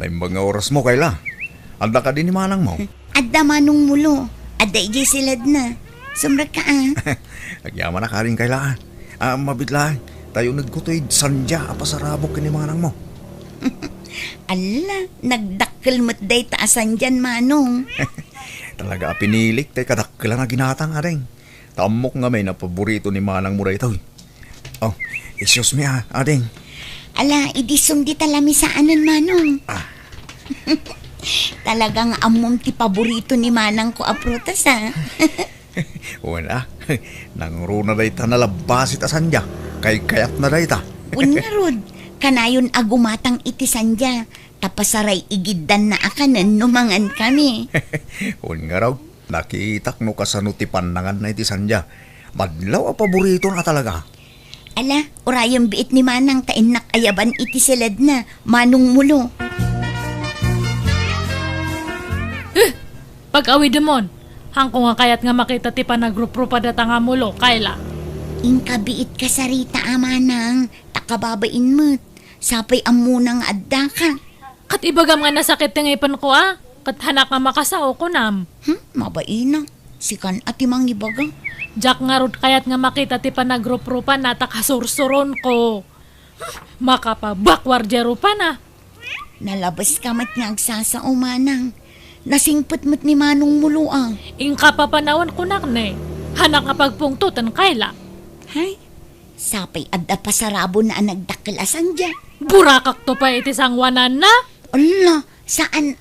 Ay mga oras mo, Kayla. Anda ka din ni manang mo. Adda manong mulo. Adda ijay silad na. Sumra ka Agyaman na ka rin, Kayla. Mabitla, tayo nagkutoy sandya apasarabok ka ni manang mo. Ala, nagdakkel mo't day taasan dyan manong. Talaga pinilik, tay kadakla na ginatang aring. Tamok nga may napaborito ni manang mo rito. Oh, excuse me ading. Ala, idisum di talami sa anan manong. Talagang amom ti paborito ni manang ko aprutas Wala, nang runa day ta nalabasit asandya. Kay kayat na day ta. Unya rod, kanayon agumatang iti sandya. Tapasaray igiddan na akanan numangan kami. Un nga raw, nakitak no kasano ti panangan na iti sandya. Madlaw a paborito na talaga. Ala, orayang biit ni manang tainak ayaban iti silad na manong mulo. Pag-awi demon, hangko nga kayat nga makita ti panagrup-rupa data nga mulo, Kayla. Inkabiit ka sarita amanang, takababain mo't. Sapay amunang adda ka. Kat ibagam nga nasakit nga ipan ko kat hanak nga makasao ko nam. Mabaina. Sikan at imang ibaga. Jack nga rod kayat nga makita ti panagrup-rupa na takasursuron ko. Makapabakwar rupa na. Nalabas ka mat nga agsasao manang. Nasingput mo't ni manong mulo Ingka papanawan ko nakne. Hanak nga pagpungtutan, Kayla. Hay, sapay adda pasarabo na nagdakilasan dyan. Burakak to pa iti sangwanan na. Ala, saan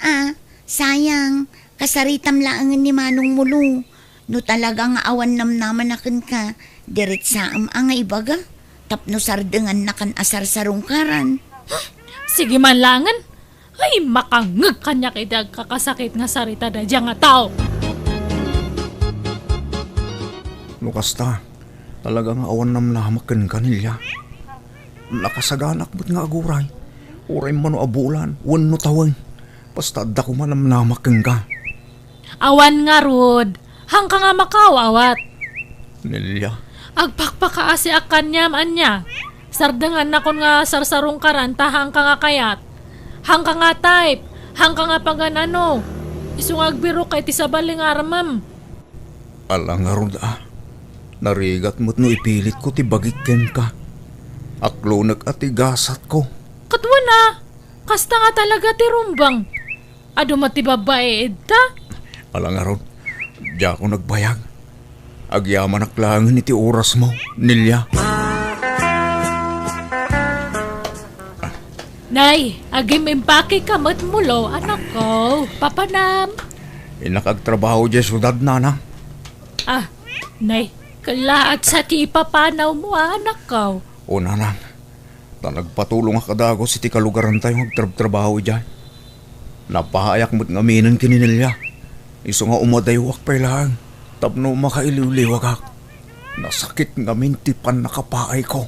Sayang, kasaritam laangan ni manong mulo. No talaga nga awan namnaman akin ka, dirit saam nga ibaga. Tapno sardengan na kan asar sarungkaran. Sige man langan. Ay, makangag kanya kidag kakasakit nga sarita da dyan nga tao. Lukas ta, talagang awan nam namakan kanilya. Nakasaganak ba't nga aguray? Uray man o abulan, wan no tawan. Basta da ko man nam namakan ka. Awan nga rod, hang ka nga makawawat. Nilya, Agpakpakaasi akan nyam anya. Sardangan na kon nga sarsarong karanta hang ka nga kayat. Hang ka nga type, hang ka nga paganano. Isung agbiro kay ti sabaling aramam. alang nga ron narigat mo't no ipilit ko ti bagikken ka. Aklo nag-atigasat ko. Katwa na, kasta nga talaga ti rumbang. Ado mati babae edta. Alang nga ron, di ako nagbayag. Agyaman aklangan iti oras mo, Nilya. Nay, agim impake kamot mulo, anak ko. Papanam. Inakagtrabaho di syudad, nana. Nay, kalaat sa ti ipapanaw mo, anak ko. O nanang, nagpatulong akadagos iti kalugaran tayo magtrabaho dyan. Napahayak mo't ngaminan kininilya. Iso nga umadaywak pa ilang. Tapno makailiwliwag ak. Nasakit ngamin tipan nakapaay ko.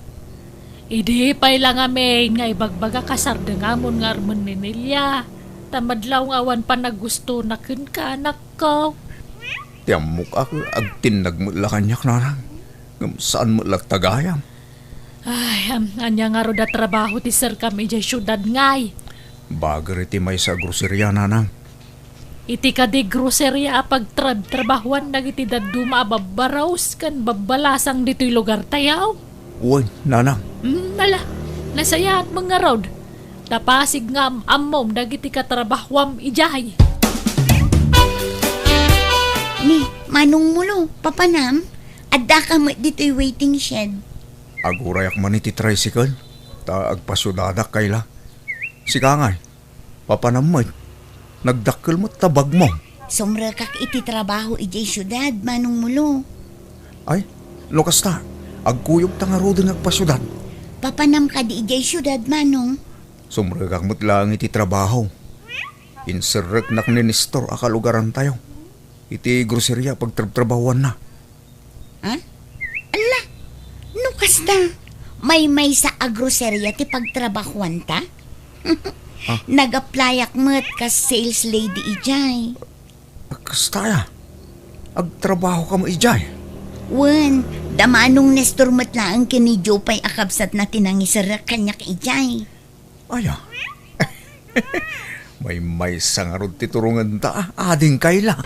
Idi pa'y lang amin nga ibagbaga kasarda nga mon nga arman ni Nilya. Tamadlaw nga awan pa nagusto na kun ka, anak ko. Tiyamok ako agtinag mo lakanyak nanang. Saan mo lagtagayam? Ay, anya nga ro da trabaho ti sir kami dyan syudad ngay. Bagar iti may sa grocerya nanang. Iti ka di grocerya apag trabahuan nagiti daduma babaraws kan babalasang dito'y lugar tayaw. Uy, nanang. Nala, nasaya at mga road. Tapasig nga amom dagiti katrabahwam ijay. Ni, manong mulo, papanam. Adda ka mo dito'y waiting shed. Agurayak man iti tricycle. Ta agpasudadak kayla. Sikangay, papanamay. Nagdakkel mo tabag mo. Sumra kak iti trabaho ijay syudad, manong mulo. Ay, lukas ta. Agkuyog ta nga rodin agpasyudad. Papanam ka di ijay syudad, manong. Sumragak mo't lang iti trabaho. Inserrek nak ni Nestor akalugaran tayo. Iti grocerya pagtrabahuan na. Ala, nukas ta. May sa agroserya ti pagtrabahuan ta? Nag-applyak mo't ka sales lady ijay. Kastaya, agtrabaho ka mo ijay. Wen, damanong Nestor mo't lang kini Jopay akabsat na tinangisarak kanyak ijay. Aya, May sangarod ti turungan ta, ading kayla.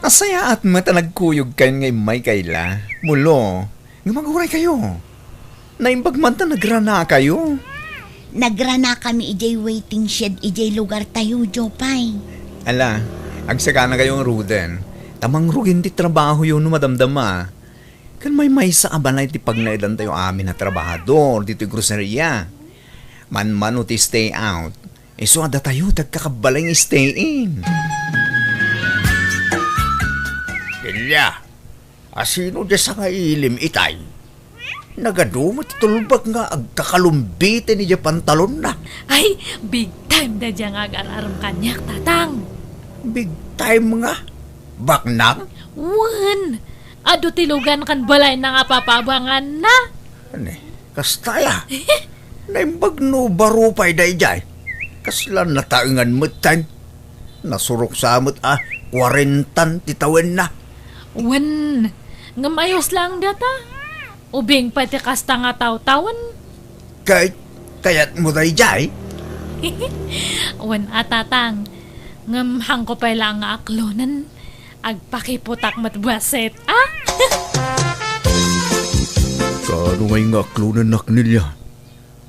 Asaya at mata nagkuyog kayo ngay may kayla. Mulo, nga maguray kayo. Naimbag man ta nagrana kayo. Nagrana kami ijay waiting shed ijay lugar tayo, Jopay. Ala, agsaka na kayong ruden. Tamang rugin ti trabaho yun no madamdama. Kan may sa abanay ti pagnaidan tayo amin na trabahador dito yung groceria. Man ti stay out. So ada tayo tagkakabalang stay in. Ilya, asino di sa ilim itay? Nagadumot tulbag nga agkakalumbite ni di pantalon na. Ay, big time da diyang agar-aram kanyak, tatang. Big time nga. Baknang? Wan, ado tilugan kan balay na nga papabangan na. Ano kastaya? Naimbag no baro pa'y dayjay. Kaslan na taingan mo time. Nasurok sa amot 40 titawin na. Wan, ngamayos lang data. Ubing pati kasta nga taw-tawan. Kayat mo dayjay? Wan atatang, ngamhang ko pa lang nga aklonan. Agpakiputak matbaset, ah? Kaano ngay nga aklunan nak nilya?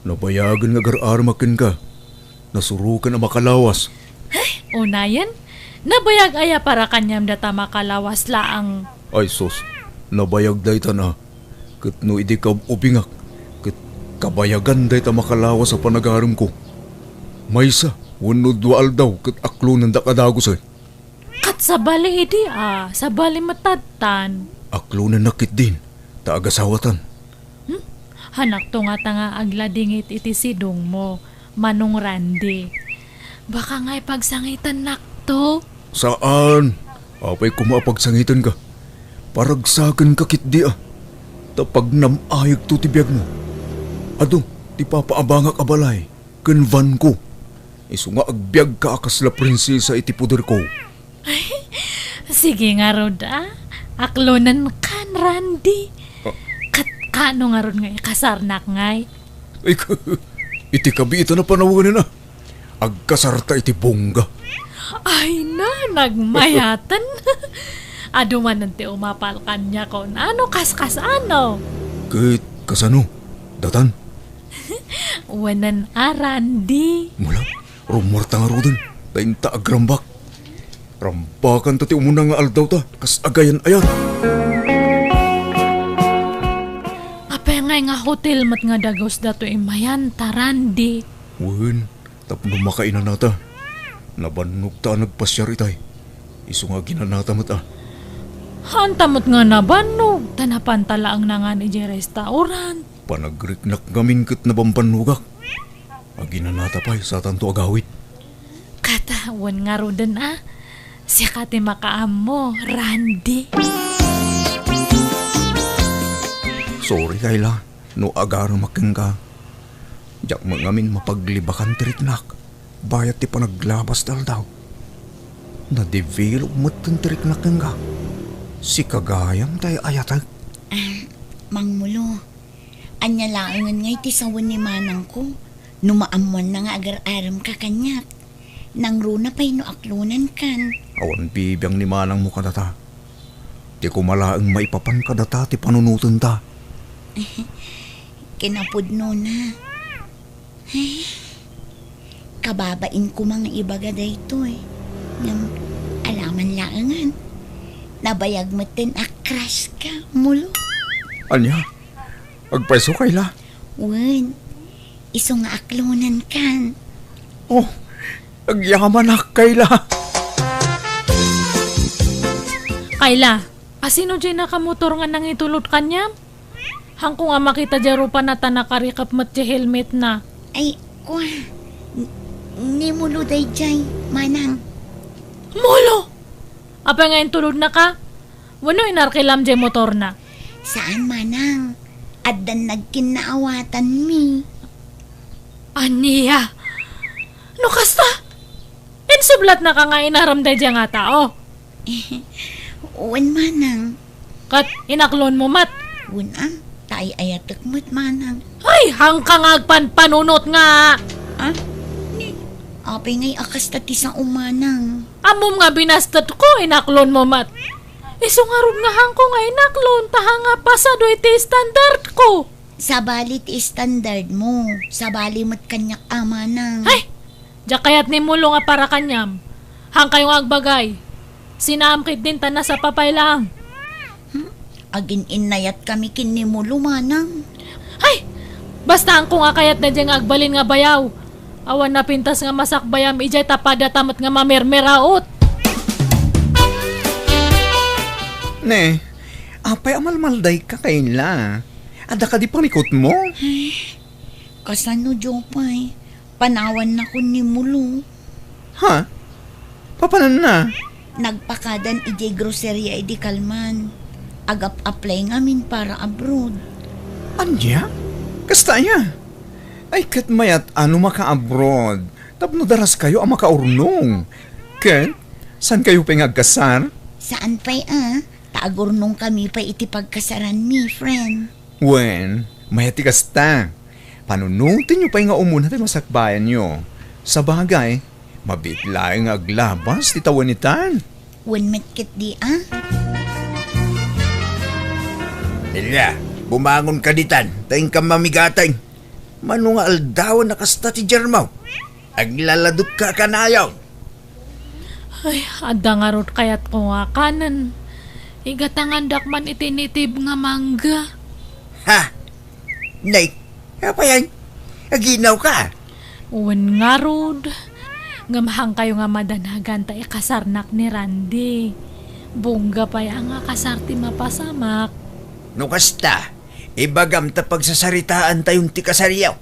Nabayagan nga gar-armakin ka. Nasurukan na makalawas. Unayan, nabayag aya para kanyam data makalawas laang. Ay sos, nabayag day ta na. Kat no idi ka ubingak. Kat kabayagan day ta makalawas sa panagaram ko. Maysa, wano dual daw kat aklunan da kadagos ay. Kat sa bali idi sa bali matatan. Aklunan nakit din, taagasawatan. Hanak to nga tanga agladingit iti sidong mo, Manong Randy. Baka nga'y pagsangitan nakto. Saan? Apay kumapagsangitan ka. Paragsakan ka kit di Tapag namayag to tibiyag mo. Ado, ti papaabangak abalay. Kanvan ko. Isu nga agbyag ka akasla prinsesa iti puder ko. Sige nga rod aklonan kan Randy. Kat kano nga ron nga kasarnak ngay. Ay, iti kabita na panawagan na. Agkasarta iti bongga. Ay na, nagmayatan. Ado man nante umapal kanya ko. Ano kaskas ano? Kahit kasano, datan. Wanan Randy. Mula, rumorta nga rodin. Dain ta agrambak. Rambakan tati umuna nga aldaw ta. Kas agayan ayan. Apay nga hotel mat nga dagos dato imayan ta Randy. Wen, tapno makainan nata. Nabannog ta nagpasyar itay. Isu nga ginanata mat Hantamot nga nabanog. Tanapantala ang nangan iji restaurant. Panagriknak gamin kat nabampanugak. Aginanata pa'y sa tanto agawit. Katawan nga rodan siya kati makaam mo, Randy. Sorry Kayla, no agaro making ka. Diyak mangamin mapaglibakan tiriknak. Bayat ti panaglabas dal daw. Na-develop mo't yung tiriknak nga. Si kagayam tayo ayatag. Mangmulo, anya laangan nga iti sawan ni manang ko. Numaamuan na nga agar-aram ka kanyak. Nang runa pa'y no aklunan kan. Awan bibiyang ni manang mo kadata. Di ko malaang maipapan kadata ti panunutan ta. Kinapudno na. Ay, kababain ko mga ibaga dayto Ng alaman laangan. Nabayag mo tin crush ka, mulo. Anya? Agpaiso Kayla? Wen, iso nga aklunan kan. Oh, agyaman na Kayla. Kayla, asino dyan nakamotor nga nang itulot kanya? Hangko nga makita dyan pa na tanakarikap mat di helmet na. Ay, kwa. Ni mulo day jay, manang. Molo! Apa nga yung tulod na ka? Wano inarkilam dyan motor na? Saan manang? Addan nagkinaawatan mi. Aniya! No kasta? Insublat na ka nga inaramday dyan nga tao. Uwan manang. Kat inaklon mo mat. Uwan tayo ayatak mo't manang. Ay! Ay, hangkang agpanpanunot nga. Ah? Apay ngay akas tati sa umanang. Amom nga binastat ko, inaklon mo mat. Isungarod nga hangko nga inaklon, taha nga pasado iti standard ko. Sa balit standard mo. Sa bali mat kanyak amanang. Ay, diya kayat ni mulo nga para kanyam. Hang kayong agbagay. Sinaamkit din ta na sa papay lang. Agin inayat kami kinimulo manang. Ay, basta ang kung akayat na diyang agbalin nga bayaw. Awan na pintas nga masakbayam ijay tapada tamat nga mamermeraot. Ne, apay amalmalday ka kaila. Ada ka di pamikot mo? Kasano Jopay? Panawan na ko ni mulo. Ha? Papanan na? Nagpakadan ijay groceria idi kalman. Agap-apply ngamin para abroad. Anya? Kasta niya? Ay kat mayat ano maka-abroad. Tapno daras kayo ang makaurnong. Kat, saan kayo pengagkasar? Saan pa'y Taagurnong kami pa iti pagkasaran mi, friend. Wen, mayati kasta. Panunutin nyo pa nga umuna tayo masakbayan nyo. Sa bagay, mabitlaing aglabas ti tawanitan. When metkit di Nilya, bumangon ka ditan. Tayong ka mamigatay. Mano nga aldawan na kasta ti Jermaw. Aglaladot ka kanayaw. Ay, ada nga rot kayat ko nga kanan. Igatangan dakman itinitib nga mangga. Ha? Nay, apa yan? Aginaw ka. Uwan nga rod. Ngamahang kayo nga madanagan ta ikasarnak ni Randy. Bungga pa yang nga kasarti mapasamak. No kasta, ibagam ta pagsasaritaan tayong ti kasariyaw.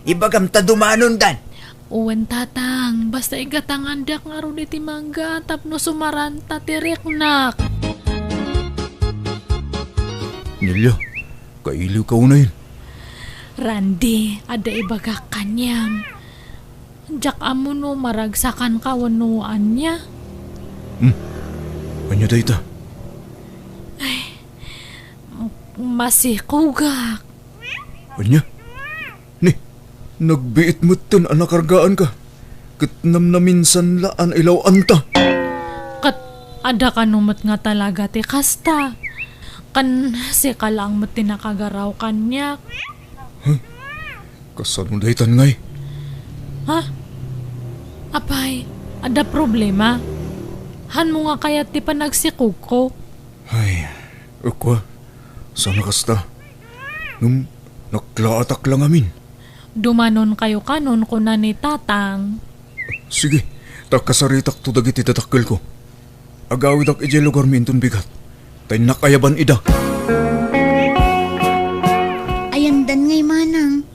Ibagam ta dumanon dan. Uwan tatang, basta igatangan dak nga rod iti mangga tapno sumaran ta tiriknak. Nilya, kailiw ka una yun. Randy, ada ibaga kanyam. Jak amo no maragsakan ka wanuan niya. Anya day ta? Masih kugak. Anya? Ni, nagbiit mo tan anakargaan ka. Katnam na minsan laan ilaw anta. Kat ada ka numot nga talaga ti kasta. Kan si kalang mo tinakagaraw kanyak. Kasan mo day tan ngay? Ha? Apay, ada problema? Han mo nga kaya ti panagsikog ko? Ay, ukwa. Sana kasta. Naklaatak lang amin. Dumanon kayo kanon ko na ni tatang. Sige, takasaritak to dagiti tatakkel ko. Agawid ak ije lugar minton bigat. Tay nakayaban ida. Ayandan ngay manang.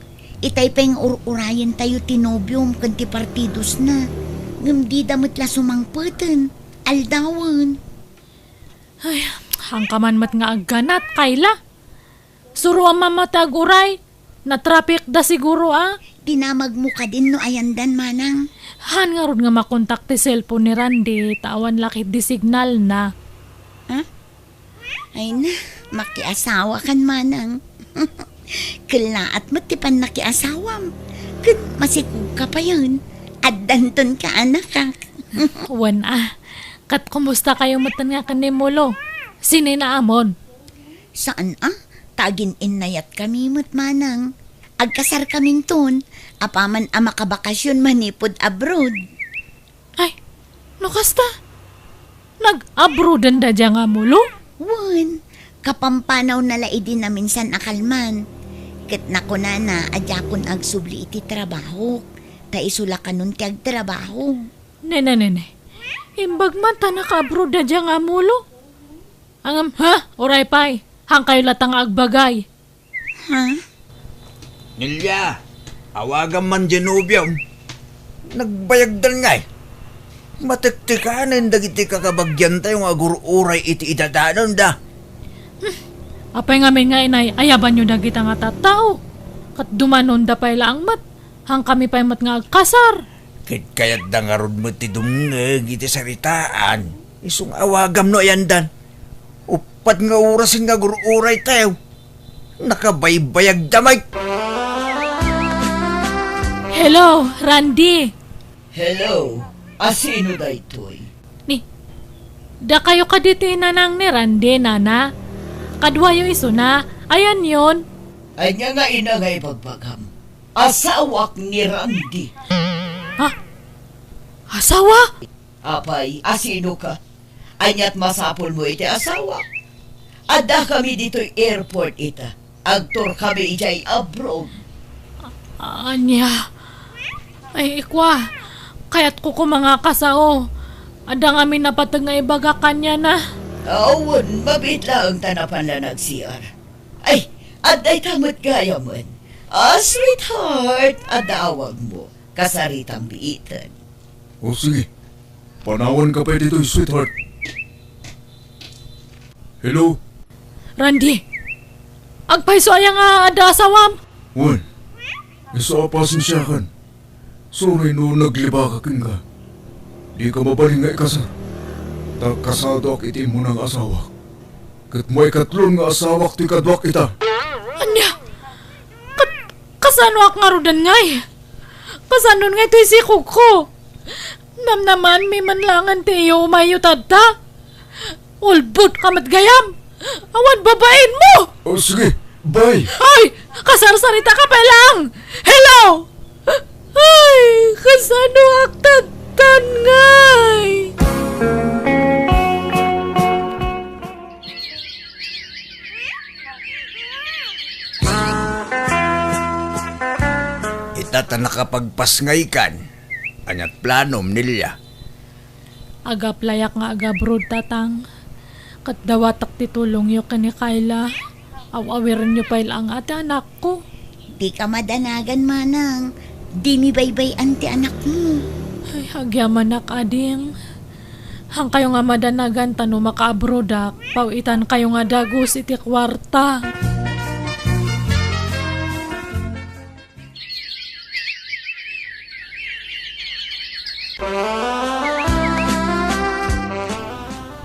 Itay pa yung urayan tayo tinobium kanti partidos na. Ngam di damit la sumangpatan. Aldawan. Ay, hangkaman mat nga agganat, Kayla. Suro ang mamatag uray. Na traffic da siguro Dinamag mo ka din no ayandan manang. Han nga rod nga makontak ti cellphone ni Randy. Tawan lakit di signal na. Ay na, makiasawa kan manang. Kalaat mo tipan nakiasawam. Kun masikog ka pa yun. At danton ka anak ka. Wan kat kumusta kayo matan nga kanimulo? Sinina amon? Saan Tagin inayat kami mo't manang. Agkasar kaming ton. Apaman makabakasyon manipod abroad. Ay, nukasta? Nag-abroadan da dya nga mulo? Wan, kapampanaw na laidi na minsan akalman. Ket nako na adyakon agsubli iti trabaho. Ta isula kanon ti agtrabaho. Nene. Imbag man ta naka-abroad da dya nga mulo? Angam, oray pay. Hang kayo latang agbagay. Ha? Nilya, awagan man Genovia. Nagbayagdan nga eh. Matiktikanin dagiti kakabagyan tayong agururay iti idadanon da. Apay nga nga inay, ayaban nyo dagita nga tatao. Kat dumanon da pay lang mat. Hang kami pay mat nga agkasar. Kit kayat da nga rod mo ti dumngeg iti saritaan. Isong awagam no ayandan. Upat nga orasin nga gururay tayo. Nakabaybayag damay. Hello, Randy. Hello, asino daytoy? Ni, da kayo kaditi na nang ni Randy, nana. Kadwa yung iso na. Ayan yon. Ay nga ina nga ipagbagam. Asawak ni Randy. Ha? Asawa? Apay, asino ka? Anyat masapol mo iti asawa. Ada kami dito'y airport ita. Agtor kami ijay abroad. Anya. Ay, ikwa. Kaya't ko mga kasao. Ada nga minapatag nga ibaga kanya na. Awan, mabit lang tanapan lang nagsiyar. Ay, aday tamot gaya man. Sweetheart, adawag mo. Kasaritang biitan. O sige, panawan ka pa dito, sweetheart. Hello? Randy. Agpaiso aya nga ada asawam. Wan, isa pasensya kan. Sorry no nagliba ka ka. Di ka mabaling nga ikasar. Kasado ak iti mo ng asawa. Kat mo ikatlon nga asawak ti kadwak ita. Anya. Kasano ak nga rudan ngay. Kasano nga ito isikog ko. Namnaman may manlangan tiyo umayo tadta. Ulbut kamat gayam. Awan babain mo. O sige, bye. Ay! Kasarsarita ka pa lang! Hello! Ay! Kasano ak tatan ngay? Itata nakapagpasngay kan. Anyat planom nilya. Aga playak nga aga brood tatang. Kat dawatak titulong yo kani Kayla. Awawiran nyo pa ilang ate anak ko. Di ka madanagan, manang. Di mi baybay anti anak mo. Ay, agyaman na kading. Hang kayo nga madanagan tano maka-abrodak. Pawitan kayo nga dagos iti kwarta.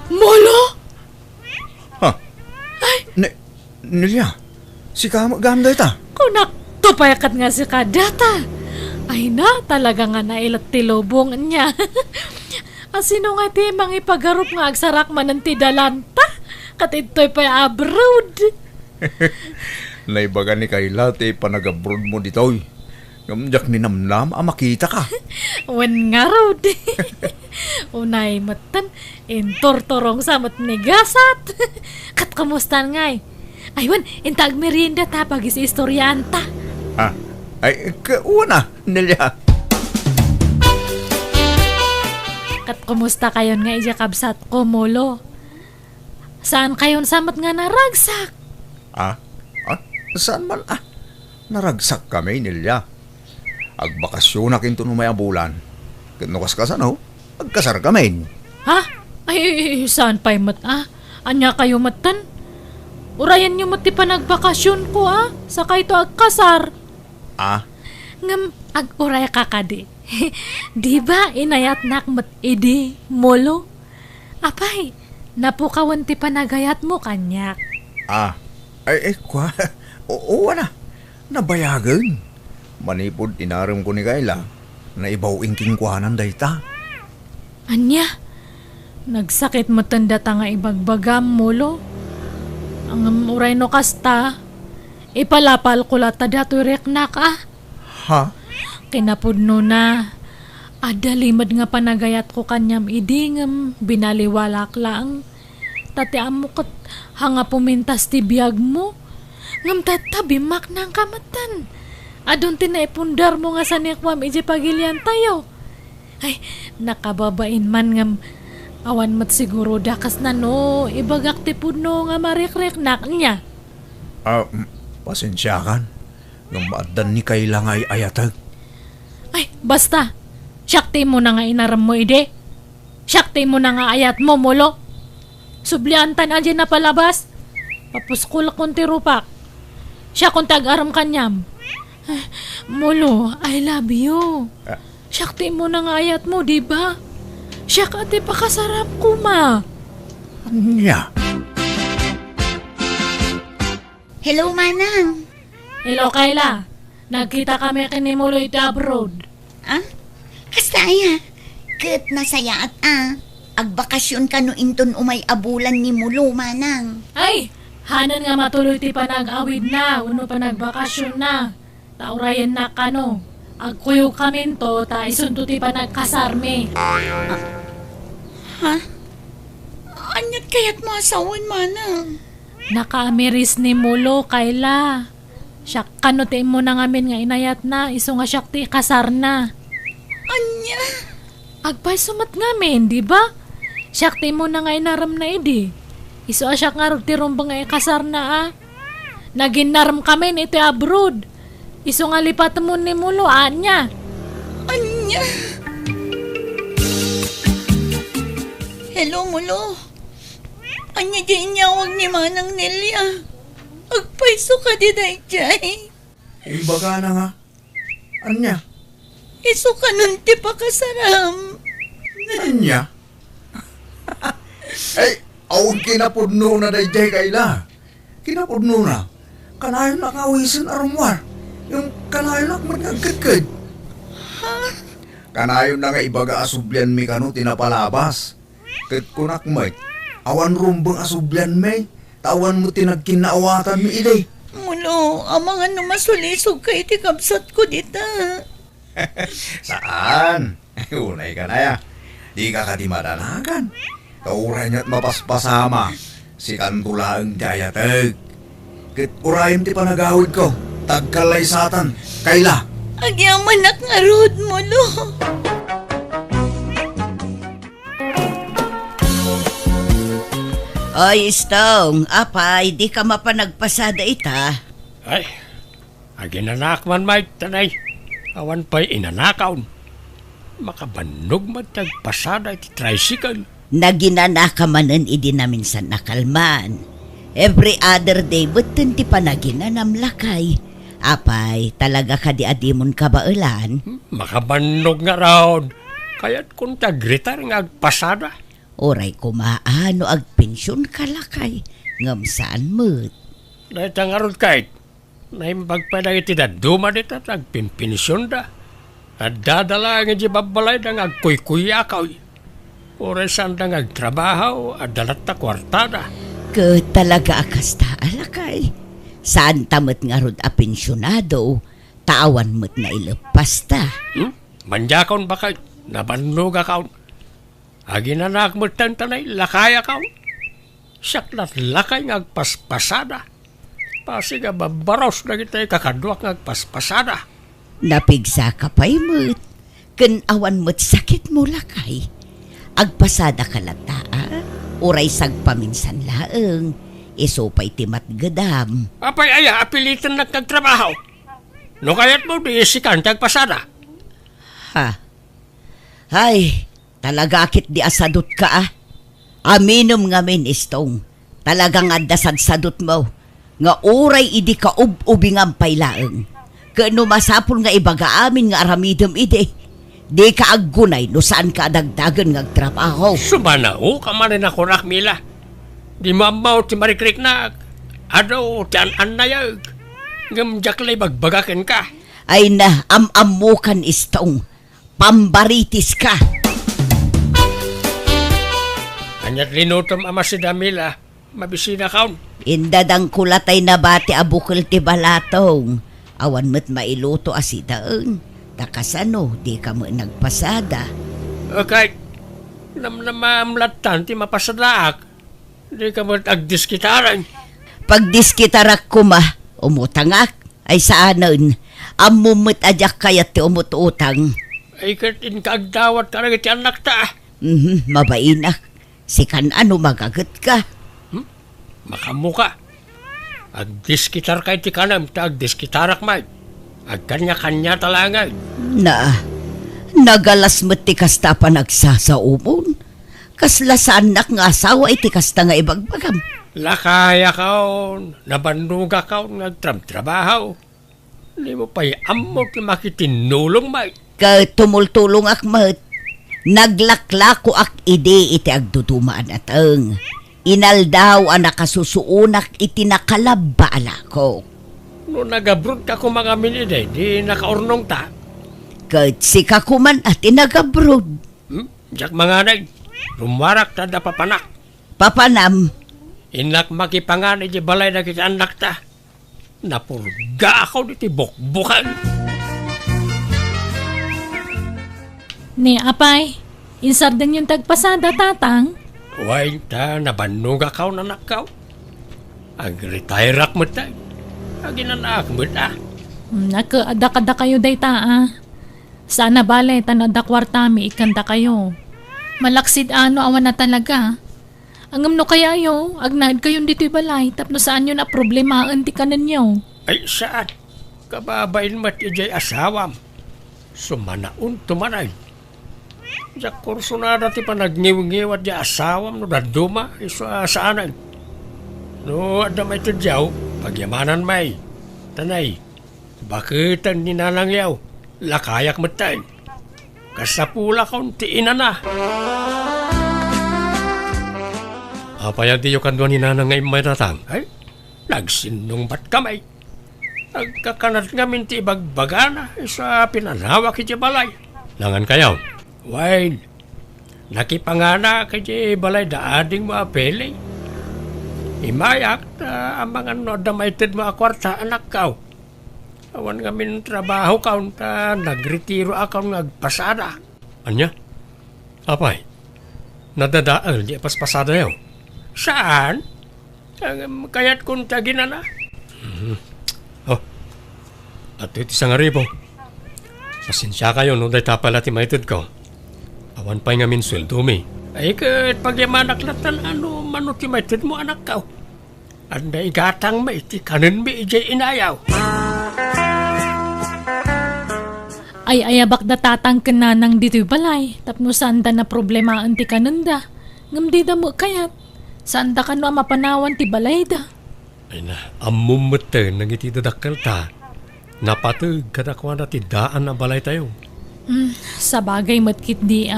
Molo? Ha? Nilya, si gamda ita. Kunak, tupayakat nga si kadata. Ay na, talaga nga nailat tilobong niya. Asino nga ti mang ipagarup nga agsarak man ti dalanta. Katitoy pa abroad. Naibaga ni Kayla, te panag-abroad mo ditoy. Gamjak ni Namnam, makita ka. Wen nga road. Unay matan, intortorong samat ni gasat. Kat kamustan ngay. Aywan, intag merienda ta pagi si istoryanta. Ha? Ay, una, Nilya. Kat kumusta kayon nga ija kabsat ko, Molo? Saan kayon samat nga naragsak? Ah? Saan man naragsak kami, Nilya. Agbakasyon na kinto numaya bulan. Kinukas ka no? Agkasar kami. Ha? Ay, saan pa'y Anya kayo matan? Urayan nyo mati pa nagbakasyon ko Saka ito agkasar. Ngam, ag-uray ka kadi. Di ba inayat nak mat idi, Molo? Apay, napukawan ti panagayat mo kanyak. Ay, kwa. Oo na. Nabayagan. Manipod inaram ko ni Kayla na ibaw ingking kuhanan dayta. Anya, nagsakit mo tanda ta nga ibagbagam, Molo. Ang uray no kasta, ipalapal ko lata dato'y reknak Ha? Kinapudno na. Adalimad nga panagayat ko kanyam idingam, binaliwalak lang. Tati amukot, hanga pumintas ti biyag mo. Ngam tatabimak ng kamatan. Adun tinaipundar mo nga sa nikwam iji pagilian tayo. Ay, nakababain man ngam. Awan mat siguro dakas na no. Ibagak ti pudno nga marikriknak niya. Pasensya kan. Ngam maadan ni Kayla nga ayatag. Ay, basta. Syakti mo na nga inaram mo, ide. Syakti mo na nga ayat mo, Molo. Subliantan aja na palabas. Papuskul konti rupak. Siya kung tag-aram kanyam. Ay, Molo, I love you. Syakti mo na nga ayat mo, di ba? Siya ka ti pakasarap ko, ma. Anya? Hello, manang. Hello, Kayla. Nagkita kami kinimulo iti abroad. Ah? Kastaya, ket nasaya at agbakasyon ka no inton umay abulan ni Mulo, manang. Ay, hanan nga matuloy ti panag-awid na, uno panagbakasyon na. Taurayan na kano. Agkuyog kami to, ta isunto ti panagkasarmi. Ha? Anyat kaya't masawan, manang? Nakaamiris ni Mulo, Kayla. Siya kanutin mo na ngamin nga inayat na, iso nga siya ti kasar na. Anya? Agpay sumat ngamin, di ba? Siya ti mo na nga inaram na idi. Iso siya nga ti rumbang nga kasar na Naginaram kami ni iti abroad. Iso nga lipat mo ni Mulo, anya. Anya? Hello, Mulo. Anya di inyawag ni Manang Nelia. Agpaiso ka di day jay. Ibaga na nga. Anya? Iso ka nun ti pakasaram. Anya? Ay, awag kinapudno na dayjay Kayla. Kinapudno na. Kanayon na kawisin arumwar. Yung kanayon na magagagagag. Kanayon na nga ibaga asublyan mi kano tinapalabas. Kat kunak may, awan rumbang asublyan may, tawan mo tinagkinaawatan mi iday. Mulo, ang mga numasulisog kay ti kapsat ko dita. Saan? Unay ka na ya. Di ka di madanagan. Kauray niya't mapaspasama. Si Kantulaang Jayatag. Kit urayim ti panagawid ko. Tagkalay satan. Kayla. Agyaman ak nga rod, Mulo. Ay, Stong, apay, di ka mapanagpasada ita. Ay, aginanak man may tanay. Awan pa'y inanakaon. Makabanog matagpasada iti tricycle. Naginanaka manen idi namin sa nakalman. Every other day, butin ti panaginanam lakay. Apay, talaga ka di adimon kabailan. Makabanog nga raon. Kaya't kung tagritar nga agpasada. Oray kumaano agpensyon kalakay. Ngam saan mo't. Dahil tangarod kahit. Naimbag pa na iti daduma dito at agpimpinisyon da. At dadala nga di babalay na agkuy-kuyakaw. Oray saan na agtrabaho at dalat na kwartada. Ka talaga akas ta alakay. Saan tamot nga rod a pensyonado, tawan mo't na ilepas ta. Manjakon ba kahit nabannog akaw. Aginanak mo tantanay, lakay akaw. Siyak na't lakay nga agpaspasada. Pasi nga babaros na kita'y kakadwak nga agpaspasada. Napigsa ka pa'y mo't. Kan awan mo't sakit mo lakay. Agpasada ka lata, uray sagpaminsan laeng. Iso pa'y timat gadam. Apay aya, apilitan na kagtrabaho. No kaya't mo di isikan tagpasada. Ha? Ay, talaga akit di asadot ka Aminom nga min istong. Talagang adasad-sadot mo. Nga uray idi ka ubingam paylaeng. Kano masapul nga ibaga amin nga aramidom ide. Di ka aggunay no saan ka adagdagan nga trabaho. Sumanao ka man na kurak mila. Di mamaw ti marikrik na. Ano, tiyan-an na yag. Ngamjaklay bagbagakin ka. Ay na, amamukan istong. Pambaritis ka. Anyat linutom ama si Damila. Mabisina kaon. Indadang kulatay na bati abukil ti balatong. Awan mo't mailuto asidaeng. Takasano, di ka mo nagpasada. Okay. Namamlatan ti mapasadaak. Di ka mo agdiskitaran. Pagdiskitarak ko umutangak. Ay saanon, amumut ajak kayat ti umututang. Ay katin kaagdawat ka rin ti anak ta. Mabainak. Sikan ano magagat ka. Makamuka. Agdiskitar kay ti kanam ta agdiskitarak may. Agkanya-kanya talangay. Nagalas mo't ti kasta pa nagsasaumon. Kaslasaan nak nga asawa iti kasta nga ibagbagam. Lakaya kaon, nabanduga kaon, nagtrabaho. Hindi mo pa'y amot na makitinulong may. Tumultulong ak mat. Naglaklako ak ide iti agdudumaan ateng. Inaldaw ang nakasusuunak iti nakalabba alako. No No nagabrod ka ko mga miniday, di nakaurnong ta. Kahit si kakuman at inagabrod. Jak mga nay, rumarak ta da papanak. Papanam, Inak makipangan di balay na kita anak ta. Napurga ako di tibok-bukan. Ni apay, insardeng yung tagpasada tatang. Huwag ta, nabanog akaw na nakaw. Ag-retire mo tayo. Aginanak mo ta. Nakaada-kada kayo day ta. Sana bale, tanada kwartami, ikanda kayo. Malaksid ano awan na talaga. Angam no kaya yo, agnaid kayon dito'y balay, tapno saan yun na problemaan ti kanan nyo. Ay saan? Kababain mat ijay asawam. Sumanaon tumanay. Sa kurso na dati pa nagngiw-ngiwat di asawam no daduma iso saanan. No adamay ito diyaw, pagyamanan may. Tanay, bakit ang ninalangyaw? Lakayak matay. Kasapula kaunti ina na. Apaya di yung kanduan ni nanang ngay may tatang. Ay, nagsinong ba't kamay? Nagkakanat nga minti bagbagana sa pinanawak iti balay. Nangan kayaw, wine, nakipangana kiti balay daading mo apele. Imayak na ang mga no damaited mo akwarta anak kaw. Awan nga min trabaho kaw ta nagretiro akaw nagpasada. Anya? Apay, nadadaal di paspasada yaw. Saan? Kaya't kung tagin na. Oh, at ito isang aribo. Pasensya kayo nung day tapalati maitid ko. Awan pa'y nga min sweldo mi. Ay kat pagyamanak latan ano manuti maitid mo anak ka. Anda igatang maiti kanin mi ijay inayaw. Ay ayabak da tatang kananang dito'y balay, tapno saan da na problemaan ti kananda. Ngam di da mo kayat. Saan da ka no mapanawan ti balay da? Ay na, amumute nang iti dadakal ta. Napatag kadakwa na ti daan na balay tayo. Sa bagay matkit di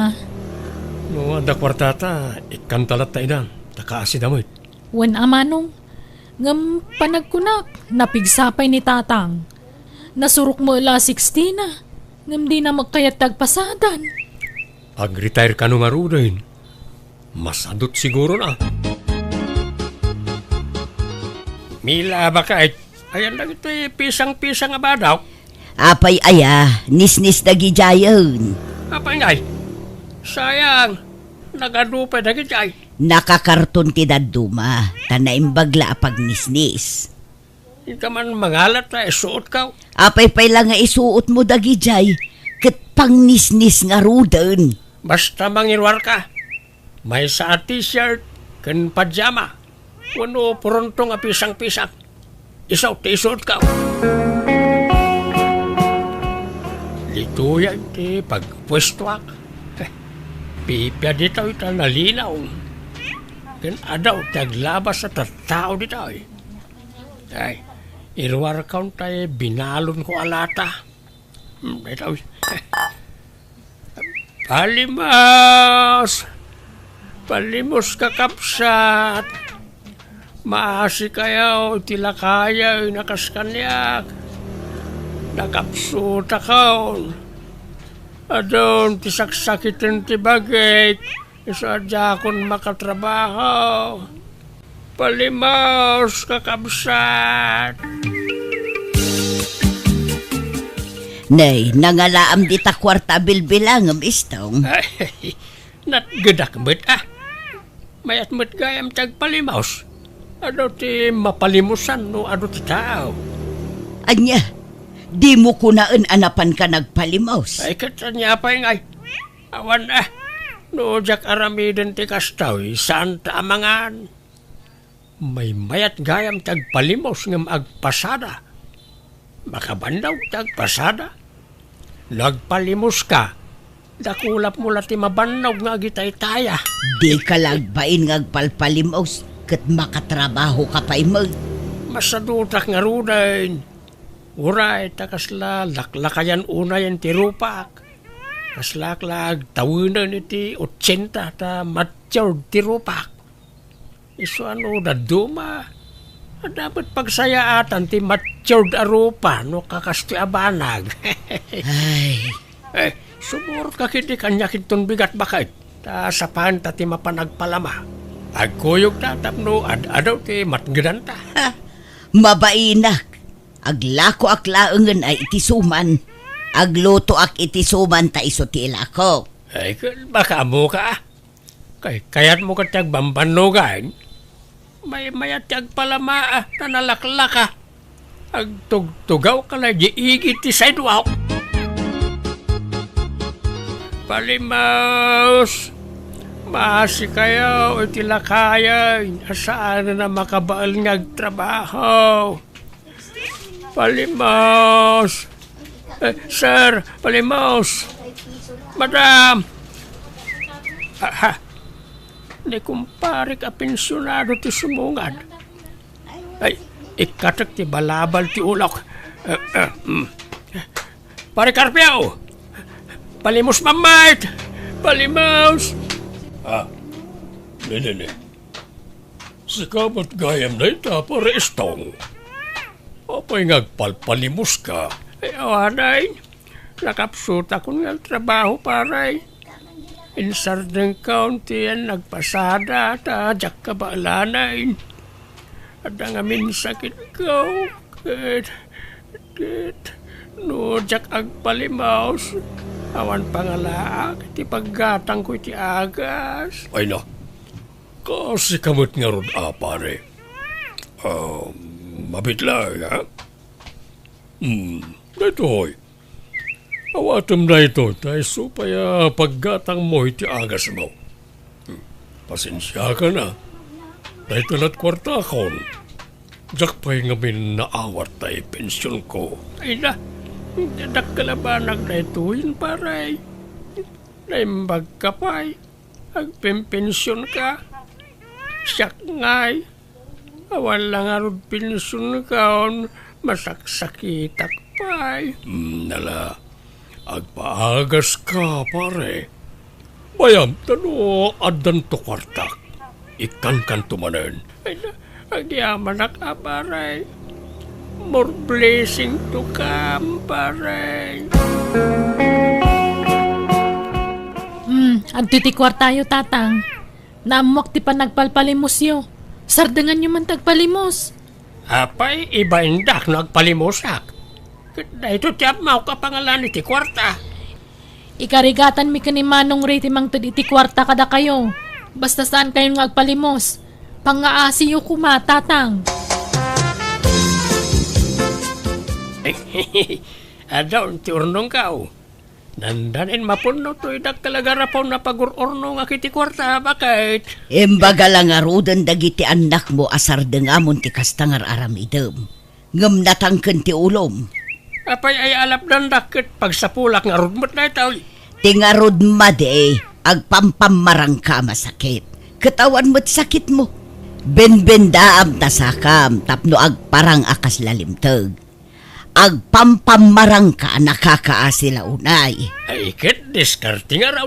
No, anda kwartata, ikantalat tayo na. Takaasid amoy. Wan amanong. Ngam panagkunak, napigsapay ni tatang. Nasurok mo ila 16 na. Ngam di na magkayat tagpasadan. Ag-retire ka nung arudahin. Masadot siguro na. Mila ba ka? Ayan lang ito pisang-pisang ba daw? apay aya, nisnis na gijayon. Apa ngay? Sayang. Nagadupay na gitay. Nakakarton ti daduma, tanaimbagla apag nisnis. Hindi ka man mangalat na isuot ka. Apay pay lang nga isuot mo dagijay, ket pang nisnis nga rudan. Basta mangirwar ka. May sa t-shirt, kan pajama. Wano pronto nga pisang-pisang. Isaw ti isuot ka. Dito yan ti pagpwestuak. Pipya dito ita nalinaw. Kan adaw taglabas sa tattao dito. Ay, irwar kaun tayo binalon ko alata. Dito. Palimos! Palimos ka kapsat. Maasi kayaw, tila kayaw, nakaskanyak. Nakapsuta kaon. Adon, tisaksakitin ti bagay. Isadya akong makatrabaho. Palimos ka kapsat. Nay, nangalaam di ta kwarta bilbilangam istong. Ay, natgadak mo't Mayat mo't gayam tagpalimaos. Ano ti mapalimusan no ano ti tao. Anya, di mo kunaan anapan ka nagpalimos. Ay katanya pa yung ay. Awan no jak aramiden ti kastaw saan ta amangan. May mayat gayam tagpalimos ngam agpasada. Makabandaw tagpasada. Nagpalimos ka. Dakulap mo lati mabandaw nga gitay-taya. Di ka lagbain ngagpalpalimos, ket makatrabaho ka pa imag. Masadutak nga rudain. Uray, takasla, laklakayan una yan ti rupak. Kaslaklag, tawinan iti 80 ta matyaw ti rupak. Iso ano, daduma. Dapat pagsayaatan ti matured arupa no kakasto abanag. Ay, Sumur ka kiti kanya kitun bigat bakit. Ta sa panta ti mapanagpalama. Agkuyog tatapno adaw ti matgedanta. mabainak. Aglako ak laengen ay itisuman. Agluto ak itisuman ta iso ti ilako. Ay, baka mo ka. Kayat mo ka tiyag bambanugan. May mayat tiyag palama na nalaklaka. Agtugtugaw ka na diigit ti sidewalk. Palimaos! Maasi kayo iti lakayan. Asaan na makabaal ngag trabaho. Palimaos! Sir, Palimaos! Madam! Ni kumpare ka pensyonado ti sumungad. Ay, ikatak ti balabal ti ulok. Pare Carpio! Palimos mamait! Palimos! Nene. Sikamat gayam na ita pare istong. Apay ngagpalpalimos ka. Ay, awanay. Nakapsuta ko nga trabaho, paray. In Sardeng County yan nagpasada ta jak kabaalanay. At ang amin sakit ko. No jak agpalimaos. Awan pangalaak. Ti paggatang ko iti agas. Ay na. Kasi kamot nga ron pare. Mabitla, ha? Ito hoy. Awatam na ito, tayo supaya paggatang mo iti agas mo. Pasensya ka na. Dahil talat kwarta akon. Diyak pa'y ngamin naawat tayo pensyon ko. Ay na. Dakalabanag na ituin, paray. Naimbag ka pa'y. Agpimpensyon ka. Siyak nga'y. Awan lang arod pensyon ka on. Masaksakitak pa'y. Nala. Agpaagas ka, pare. Bayam, tano adan to kwartak. Ikan kan tumanen. Ay na, agyaman na ka, paray. More blessing to come, paray. Adto ti kwartayo, tatang. Naamok ti pa nagpalpalimos yo. Sardangan nyo man tagpalimos. Apay, iba indak nagpalimusak. Ito tiyap mau ka pangalan iti kwarta. Ikarigatan mi ka ni Manong Ray mang iti kwarta kada kayo. Basta saan kayo ngagpalimos. Pangaasi yo kuma, tatang. Adaw, ti urnong ka o. Nandanin mapuno to idak talaga rapon na pag-urno nga kiti kwarta, bakit? Embaga lang arudan dagiti anak mo asar dengamon ti kastangar aramidem. Ngem natangken ti ulom. Apay ay alap dandakit pagsapulak nga rudmot na itaw. Tingarod made, agpampamarang ka masakit. Katawan mo't sakit mo. Benbendaam tasakam, tapno agparang akas lalimtag. Agpampamarang ka nakakaasila unay. Ay kit, diskarte nga raw.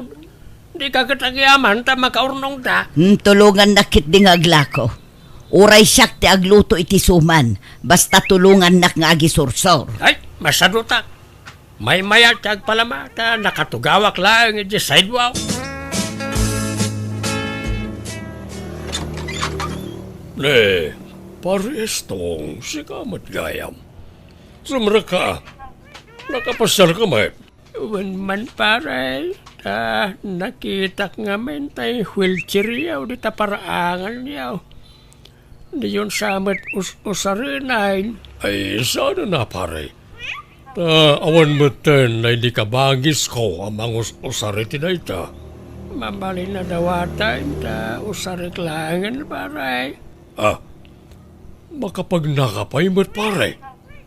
Di ka katagyaman ta makaurnong ta. Tulungan nakit ding aglako. Uray siyak ti agluto iti suman, basta tulungan nak nga agisursor. Ay, masadutak. May mayat tag palama ta nakatugawak lang iti sidewalk. Ne, pares tong sikamat gayam. Sumra ka. Nakapasar ka, may. Uwan man paray. Nakita nga men tay wheelchair yaw di ta paraangan yaw. Di yun samat usarinay. Ay, sana na, pare. Awan mo ten na hindi ka bangis ko amang usariti na ita. Mabali na dawatan ta usariklangan paray. Makapag nakapay mo't pare.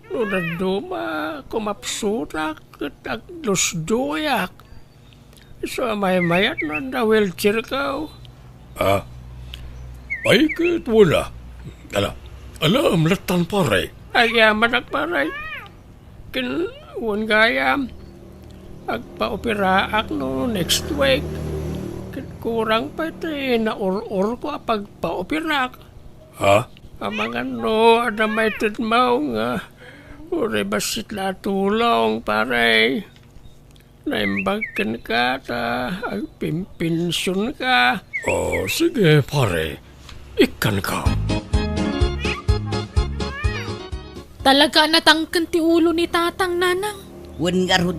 Nunad duma kumapsutak at lusduyak. So may mayat na wheelchair ka. Ay, kahit wala. Alam, latan pare. Agyaman ak paray. Kinun gayam. Agpa-opera ak no next week. Kurang pa ito na or ko pag pa-opera ak. Amang ano, ada may tutmaw nga. Uri basit la tulong, pare. Naimbagkan ka ta, agpimpinsyon ka. Oh, sige pare. Ikan ka. Talaga natangkan ti ulo ni tatang nanang. Wan nga rod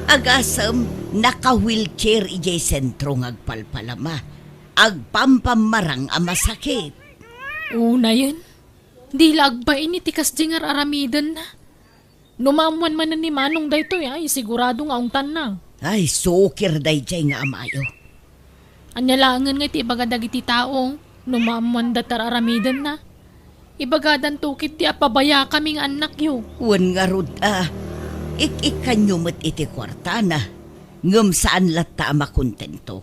agasam naka-wheelchair ijay sentro ngagpalpalama. Agpampamarang masakit. Una yun. Di lagbain ni tikas jingar aramidan na. Numamuan man na ni Manong dayto ay sigurado nga ang tanang. Ay, sukir day jay nga amayo. Anyalangan nga ti ibagadag iti tao. Numamuan datar aramidan na. Ibagadan tukit ti apabaya kaming anak yo. Wan nga rod ik-ikan nyo met iti kwarta na. Ngam saan lata makontento.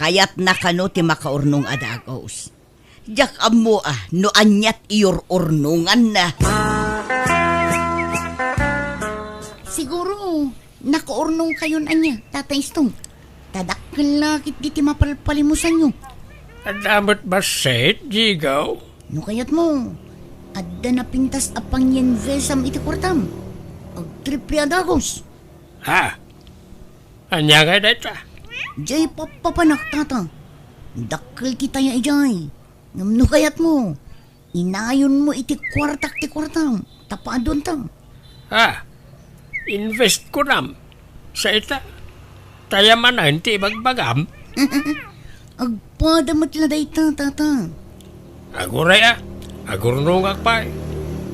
Kaya't nakano ti makaurnong adagos. Jak amo no anyat iyor urnungan na. Siguro, nakaurnong kayon anya, Tatay Stong. Tadakkel lakit di ti mapalpalimusan nyo. Adamot ba set, Jigaw? No kayat mo, adda na pintas apang yen vesam iti kwartam. Ag triple adagos. Ha? Anya nga dito? Jay papapanak, tata. Dakkel kita ya ijay. No kayat mo, inayon mo iti kwartak ti kwartam. Tapaadon tam. Ha? Invest ko nam. Sa ita. Tayaman na hindi magbagam. Agpadamat la dayta, tata. Aguray agurnong akpay.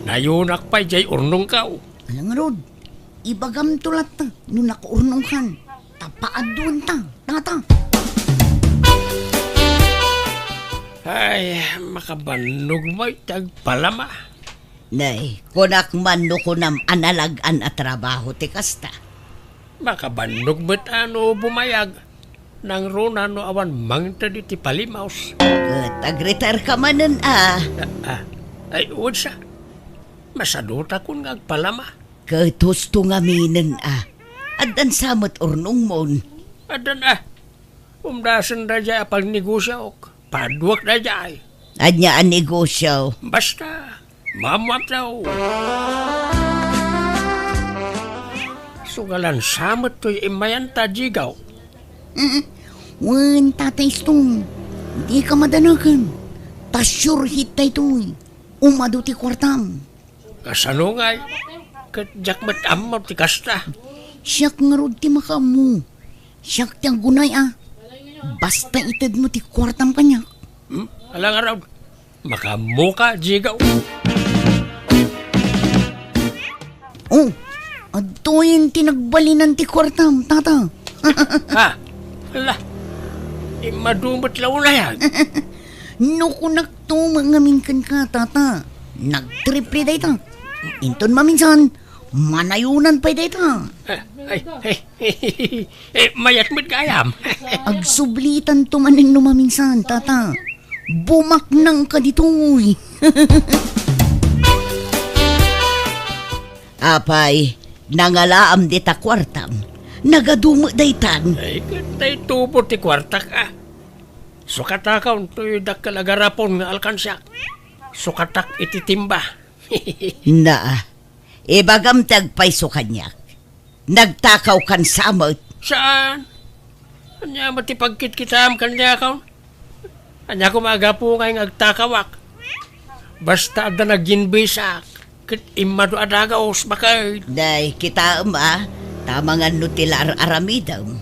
Nayunak pa'y jay urnong kao. Alang nga rod, ibagam tulat ta, no nakaurnong kan. Tapaadon ta, tata. Ay, makabannog mo'y tagpalama. Nay, kunak man no kunam analagan at trabaho ti kasta. Makabannog mo't ano bumayag. Nang runa no awan mangta di ti palimaus. Tag-retire ka manan Ay, uod siya. Masaduta kun nga agpalama. Katusto nga minen Adan samot urnong mon. Adan umdasan na dya apag negosyo ok. Padwak na dya ay. Anya ang negosyo. Basta, mamwap daw. Sugalan samot to'y imayan ta, Jigaw. Wan, Tatay Stong, di ka madanakan. Tasyur hit na ito'y. Umado ti kwartam. Kasano nga'y, katjak matamot ti kasta. Siyak nga rod ti makamu. Siyak ti ang gunay Basta itad mo ti kwartam kanya. Alang araw, makamuka, Jigaw. Oh, adto yung tinagbalinan ti kwartam, tata. Ha? Ala, madumot law na yan. No kunak to mangaminkan ka, tata. Nagtriple day ta. Inton maminsan, manayunan pa day ta. Mayat mo't kayam. Agsublitan to maning numaminsan, tata. Bumaknang ka dito'y. Apay, nangalaam di ta kwartam. Nagadumo daytan. Ay, katay tubo ti kwarta ka. Sukatakaw to'y dakalagarapon nga alkansyak. Sukatak ititimba. Ibagam tagpaiso kanyak. Nagtakaw kan samot. Saan? Anya matipagkit kita am kanya kaw? Anya kumagapo ngay ngagtakawak. Basta ada naginbisak. Kit imado adagaos bakay. Day, kita tamangan no tilar aramidam.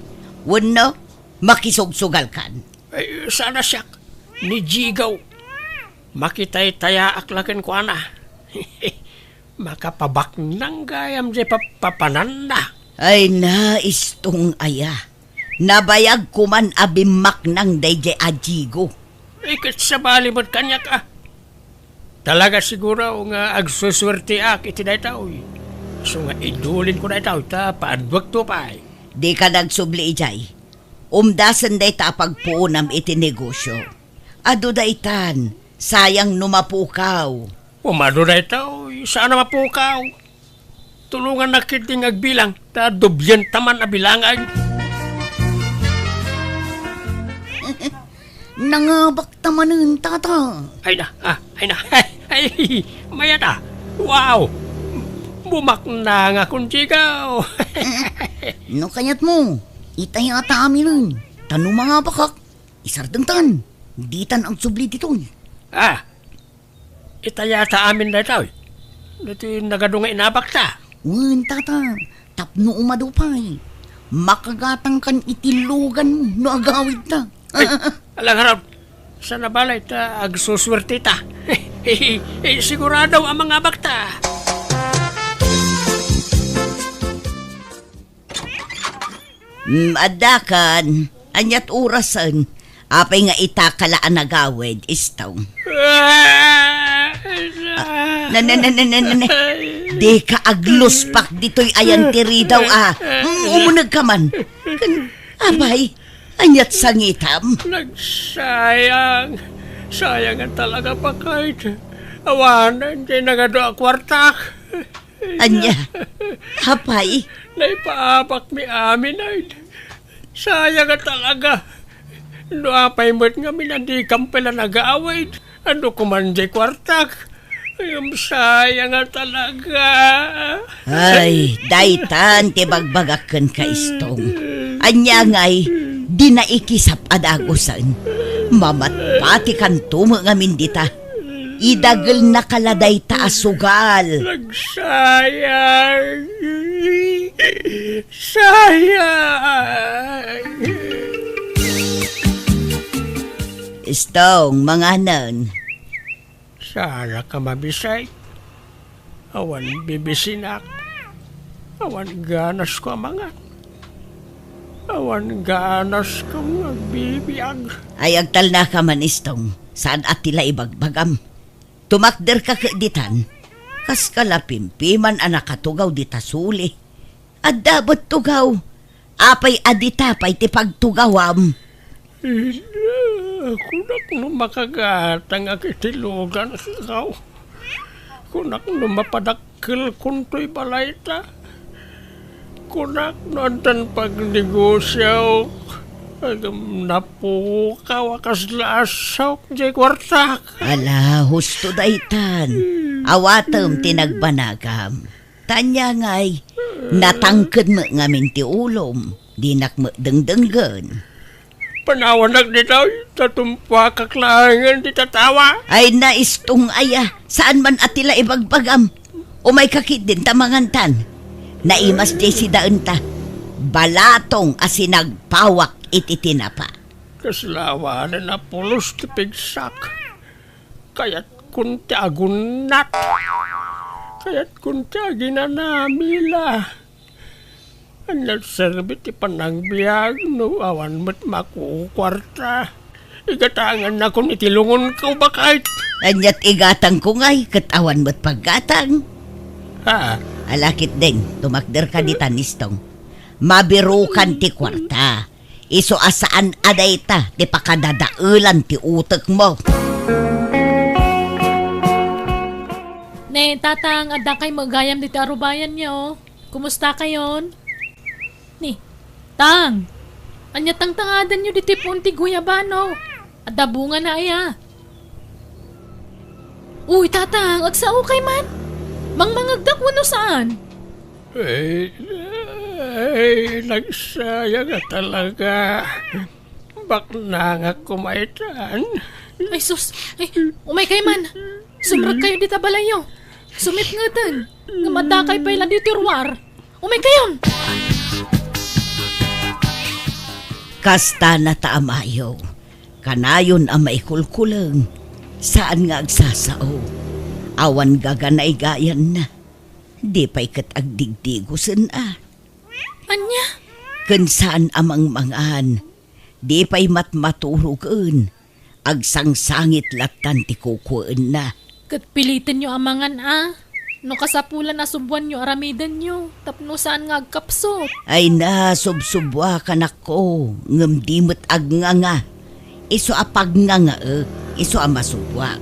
Wano, makisugsugal kan. Ay, sana siyak. Ni Jigaw. Makitay taya aklakin ko ana. Makapabak nang gayam di papanan na. Ay naistong Nabayag kuman abimak ng dayjay ajigo. Ikit sa balimod kanya ka. Talaga siguro nga agsuswerte ak iti na itaw. So nga idulin ko na itaw ta paadwag to pa ay. Di ka nagsubli ijay. Umdasan day ta pagpuunam iti negosyo. Ado daytan, sayang numapukaw. Umado na itaw, sana mapukaw. Tulungan na kiting agbilang, ta dubyan taman abilangan. Nangabak tamanin, tata. Ay na, Ay na, ay, maya na. Wow! Bumak na nga kung sigaw. No kanyat mo, itay ata amin nun. Tanong mga bakak, isardang tan. Ditan ang subli dito. Itaya sa amin na ito. Dito yung nagadungay inabak ta. Wan tata, tapno umadupay. Makagatang kan itilugan mo, no agawid ta. Ay, alang harap. Sa nabalay ta, agsuswerte ta. Sigurado ang mga bakta. Adakan, anyat orasan, apay nga itakalaan nagawid, istaw. Di ka agluspak dito'y ayan tiri daw umunag ka man. Abay, anyat sangitam. Nagsayang. Sayang ang talaga pa kahit awanan kay nagado kwartak. Anya, hapay, Naipaapak mi amin ay. Sayang ang talaga. No apay mo't nga minandikam pala nag-aaway. Ano kumanjay kwartak. Ayun, sayang ang talaga. ay, daytan, tibagbagakan ka istong. Anya ngay, di na ikisap adagosan. Mamatpati kan tumo ngamin dita. Idagel na kaladay ta asugal. Nagsayang. Sayang. Istong, mga nan. Sana ka mabisay. Awan bibisinak. Awan ganas ko mga. Awan ganas ko magbibiyag. Ay agtal na ka man istong. Saan at tila ibagbagam? Tumakder ka ditan. Kas kalapimpiman anak katugaw dita suli. At dapat tugaw. Apay aditapay ti pagtugawam. Kunak no makagatang akitilugan ikaw. Kunak no mapadakkel kunto'y balayta. Kunak no antan pagnegosyaw. Agam napukaw akas lasaw jay kwartak. Ala, husto daytan. Awatem tinagbanagam. Tanya ngay, natangked mo ngamin ti ulom. Dinak mo dengdenggen. Panawanak nito, tatumpa kaklangan di tatawa. Ay naistong aya, saan man atila ibagbagam. Umay kakit din tamangantan. Naimas di si daan ta. Balatong asinagpawak iti tinapa. Kaslawanan na pulos ti pigsak. Kaya't kunti agunat. Kaya't kunti aginanamila. Anyat serbit ti panagbiag no awan mo't makukwarta. Igatangan na kung itilungon ka bakit. Anyat igatang ko ngay, katawan mo't paggatang. Ha? Alakit din, tumakder ka di tanistong. Mabirukan ti kwarta. Iso asaan aday ta, ti pakadadaulan ti utek mo. Ne, tatang, ada kay magayam dito arubayan niyo. Kumusta kayon? Ni, tang, anya tang tangadan niyo dito punti guyabano. Ada bunga na aya. Uy, tatang, agsao kay man. Mangmangagdak wano saan? Nagsayang nga talaga. Bakna nga kumaitan. Ay sus, ay, umay kay man. Sumrag kayo dito balayo. Sumit nga tan. Ngamadakay pa ilan dito ruwar. Umay kayon. Kasta na taamayo. Kanayon ang maikulkulang. Saan nga agsasao? Awan gaganay gayan na. Di pa'y kat agdigdigusan Anya? Kun saan amang mangan. Di pa'y matmaturugan. Agsangsangit latan ti kukuan na. Kat pilitin nyo amangan No kasapulan na subuan nyo aramidan nyo. Tapno saan nga agkapsot. Ay na, subsubwa ka na ko. Ngam dimot agnganga. Iso apag nga iso amasubwa.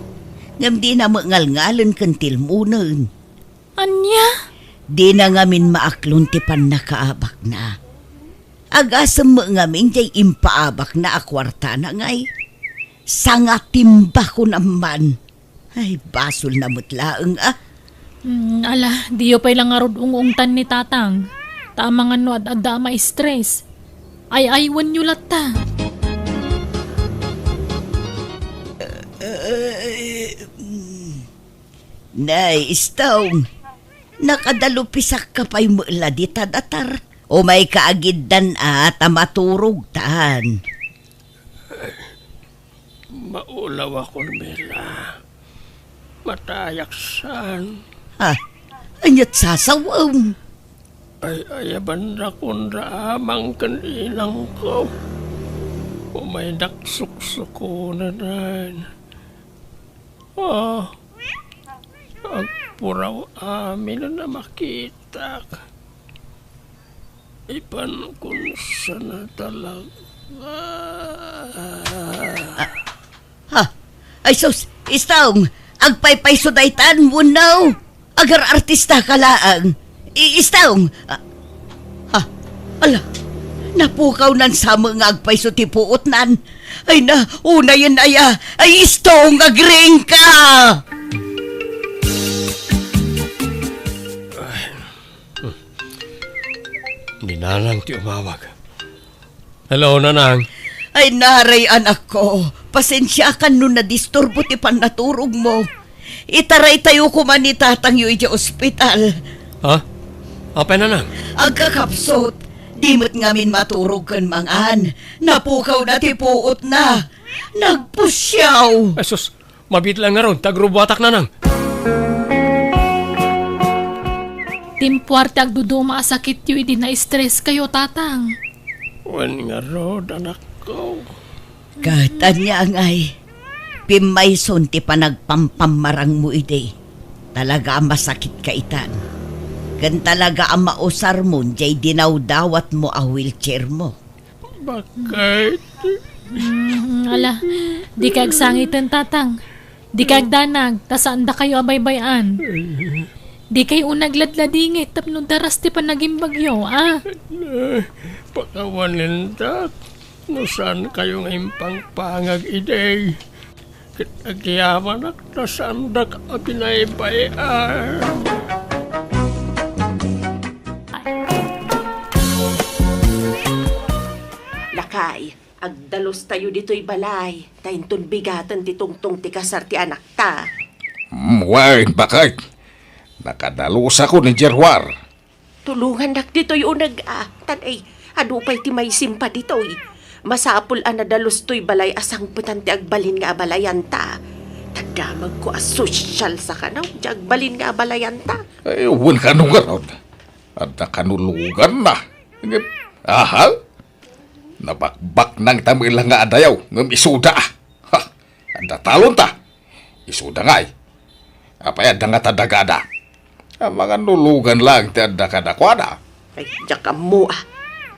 Ngam di na mangal-ngalan kantil munan. Anya? Di na ngamin maaklon ti pan nakaabak na. Agasam mo ngamin jay impaabak na akwarta na ngay. Sanga timba ko naman. Ay, basol na mutlaang Ala, diyo pa'y lang arod ungungtan ni tatang. Tamang ano at adda ma-stress. Ay aywan nyo lata. Nay, istong. Nakadalupisak ka pa'y mula di tadatar. O may kaagiddan at maturog taan. Maulaw ako, Mela. Matayak san. Ha? Anyat sasawam. Ay ayaban na kung raamang kanilang ko. Umay naksuksok na rin. Agpuraw amin na makita. Ipan kung sana talaga. Ha? Ay sus, istong. Agpaypay sudaytan mo now. Agar artista ka laang. Istong. Ha? Ala. Napukaw nan sa mga agpay so tipuot nan. Ay na, una yun aya. Ay istong, agring ka! Ninanang ti umawag. Hello, Nanang. Ay naray anak ko. Pasensya ka nun na disturbo ti panaturog mo. Itaray tayo kuman ni tatang yu iti ospital. Ha? Apay, Nanang? Agkakapsot. Dimot ngamin maturog kan mangan. Napukaw na ti puot na. Nagpusyaw. Ay, sus. Mabit lang nga ron. Tagrubatak, Nanang. Timpuarte agdudo maasakit yu idi na stress kayo tatang. Wan nga ron, anak ko. Katanya ngay. Pimayson ti panagpampamarang mo ide. Talaga masakit ka itan. Kan talaga ang mausar mo, jay dinawdawat mo a wheelchair mo. Bakit? Ala, di kag sangitan tatang. Di kag danag, tasaan da kayo abaybayan. Di kayo unagladladingit tapno daras ti panaging bagyo, Pakawanin tak. No saan kayo ngayong pangpangag iday? Kitagyaman ak nasandak a pinaybayan. Lakay, agdalos tayo dito'y balay. Tainton bigatan ti tungtong ti kasar ti anak ta. Why, bakit? Nakadalos ako ni Jerwar. Tulungan nak dito'y unag tanay, adu pa'y ti may simpa dito'y. Masapul na dalos to'y balay asang putan ti agbalin nga abalayan ta. Tagdamag ko asosyal sa kanaw, ti agbalin nga abalayan ta. Ay, huwag ka nung ganon. At nakanulugan na. Aha? Nabakbak ng tamilang nga adayaw ng isuda. Ha? Anda talon ta. Isuda nga eh. Apay nga tadagada. Ang mga nulugan lang ti anda kadakwada. Ay, diyak mo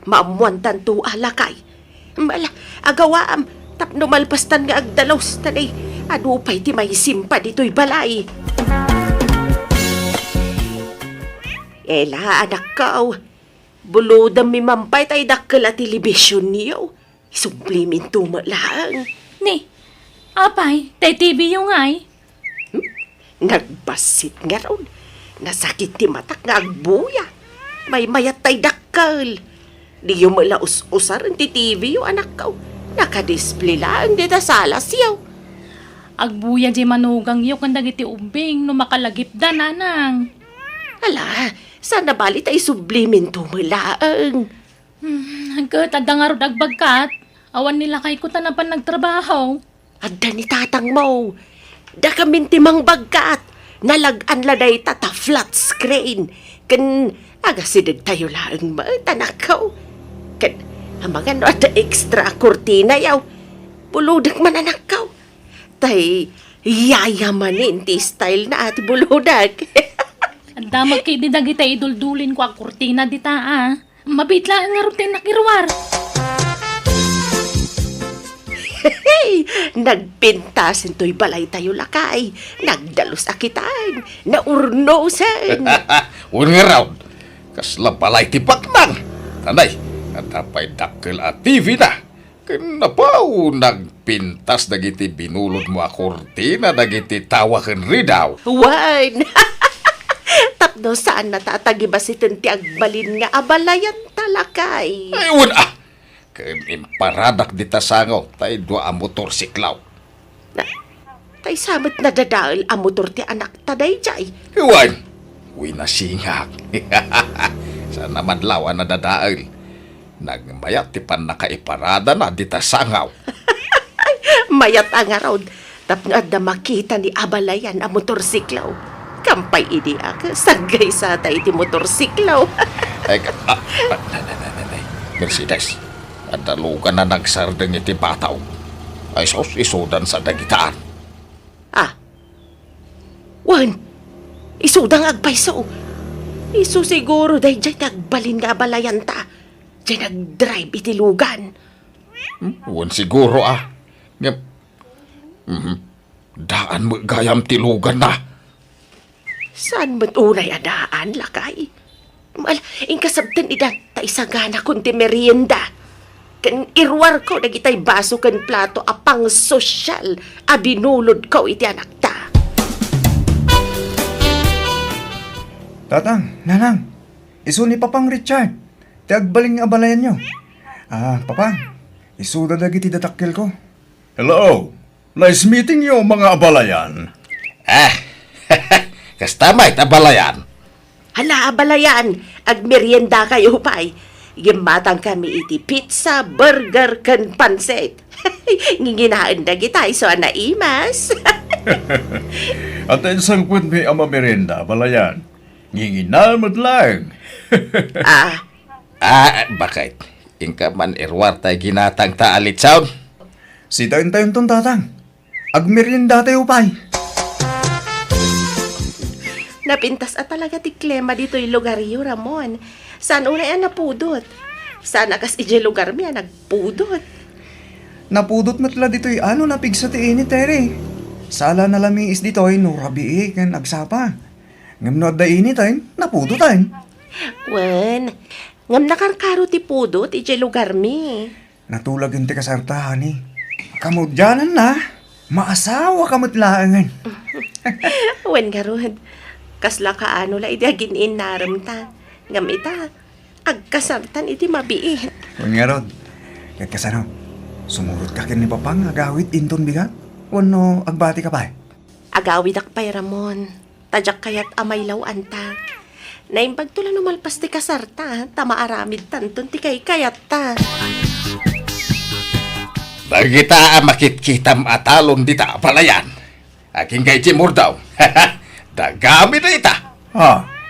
maamuan tanto lakay. Mala, agawaam, tapno malpastan nga agdalos, tanay, adu pa'y ti may simpa dito'y balay. Ela, anak ka, bulodam mi mampay tay dakkel a telebisyon niyo. Sublimin tumalang. Ni, apay, tay TV yung ay. Nagbasit nga ron. Nasakit ti matak nga agbuya. May mayat tay dakkel. Di yung malaus-usar ti TV yung anak ko. Nakadisplay lang di ta salas yaw. Agbuya di manugang yu kanda iti ubing no makalagip da nanang. Ala, sana bali tay sublimin tumalaang. Hanggat adda nga rod agbagkat. Awan nila kay kuta na pa nagtrabaho. Adda ni tatang mo. Da kamin timang bagkat. Nalagan laday tata flat screen. Kan agasidag tayo lang matanakaw. Kan mga no at extra kurtina yaw. Buludag mananakaw. Tay yayamanin ti style na at buludag. Adda magkididag ita iduldulin ko ang kurtina dita Mabitla nga rutin nakirwar. Hey, nagpintasin to'y balay tayo lakay. Nagdalos akitan. Naurnosan. Huwag nga raw. Kasla balay tipak nang. Tanay, natapay dakkel at TV na. Kinapaw nagpintasin. pintas dagiti binulod mo a kortina dagiti tawaken ridaw. Wan! Tapno saan natatagi ba si ti agbalin nga abalayan talakay? Ayun Ken imparadak di tasangaw tay dua a motorsiklaw. Tay samet na dadaal ang motor ti anak taday jay. Iwan, uy nasingak. Sa naman lawan na dadaal. Nagmayat ti pan nakaiparada na di tasangaw. Mayat ang araw. Tapno adda makita ni abalayan ang motorsiklaw. Kampay idi ak, sagay sa tay ti motorsiklaw. Ay, Mercedes, adalugan na nagsardeng iti bataw. Ay sos, isudan sa dagitaan. Wan, isudang agpayso. Isu siguro dahi dyan nagbalin nga abalayan ta. Dyan nag-drive iti lugan. Wan siguro Ngem, daan mo gayam tilugan na. Saan mo't unay adaan, lakay? Inkasabtan idan, ta isagana kun ti merienda. Kan irwar ko, nagitay baso kan plato, apang sosyal, abinulod ko iti anak ta. Tatang, nanang, isu ni Papang Richard. Ti agbaling nga abalayan nyo. Papang, isu dagiti datakkel ko. Hello! Nice meeting you, mga abalayan. Kastamay tabalayan. Hala, abalayan, agmerienda kayo pa'y. Gimatang kami iti pizza, burger, kan pansit. Nginginaan na kita, so naimas. At isang kwent may ama merenda, abalayan. Nginginamat lang. Bakit? Ingka man irwar tayo ginatang taalit sound. Si tayon ton tatang. Agmerienda tayo pay. Napintas at talaga ti Klema dito'y lugaryo, Ramon. Saan unay ang napudot? Sana kas ije lugar miya nagpudot. Napudot matla dito'y napigsa ti ini tere. Sala na lami is dito'y no rabii ken agsapa. Ngam no adda ini tayo, napudot tayo. Wen, ngam nakarkaro ti pudot ije lugar mi. Natulagan ti kasartahan eh. Kamudyanan na. Maasawa kamutlaangan. Wen garod, kasla kaano la iti agin inaram ta. Ngam ita, agkasartan iti mabiit. Kung nga rod, kasano, sumurot ka kin ni Papang agawit inton bigat? Wano agbati ka pa eh? Agawid akpay, Ramon. Tadyak kayat amay lawan ta. Naimbag tula numalpas ti kasarta, tamaaramid tanton ti kay kayat ta. Bagita makitkitam atalon dita palayan. Aking kay Jimur daw. Dagami na ita.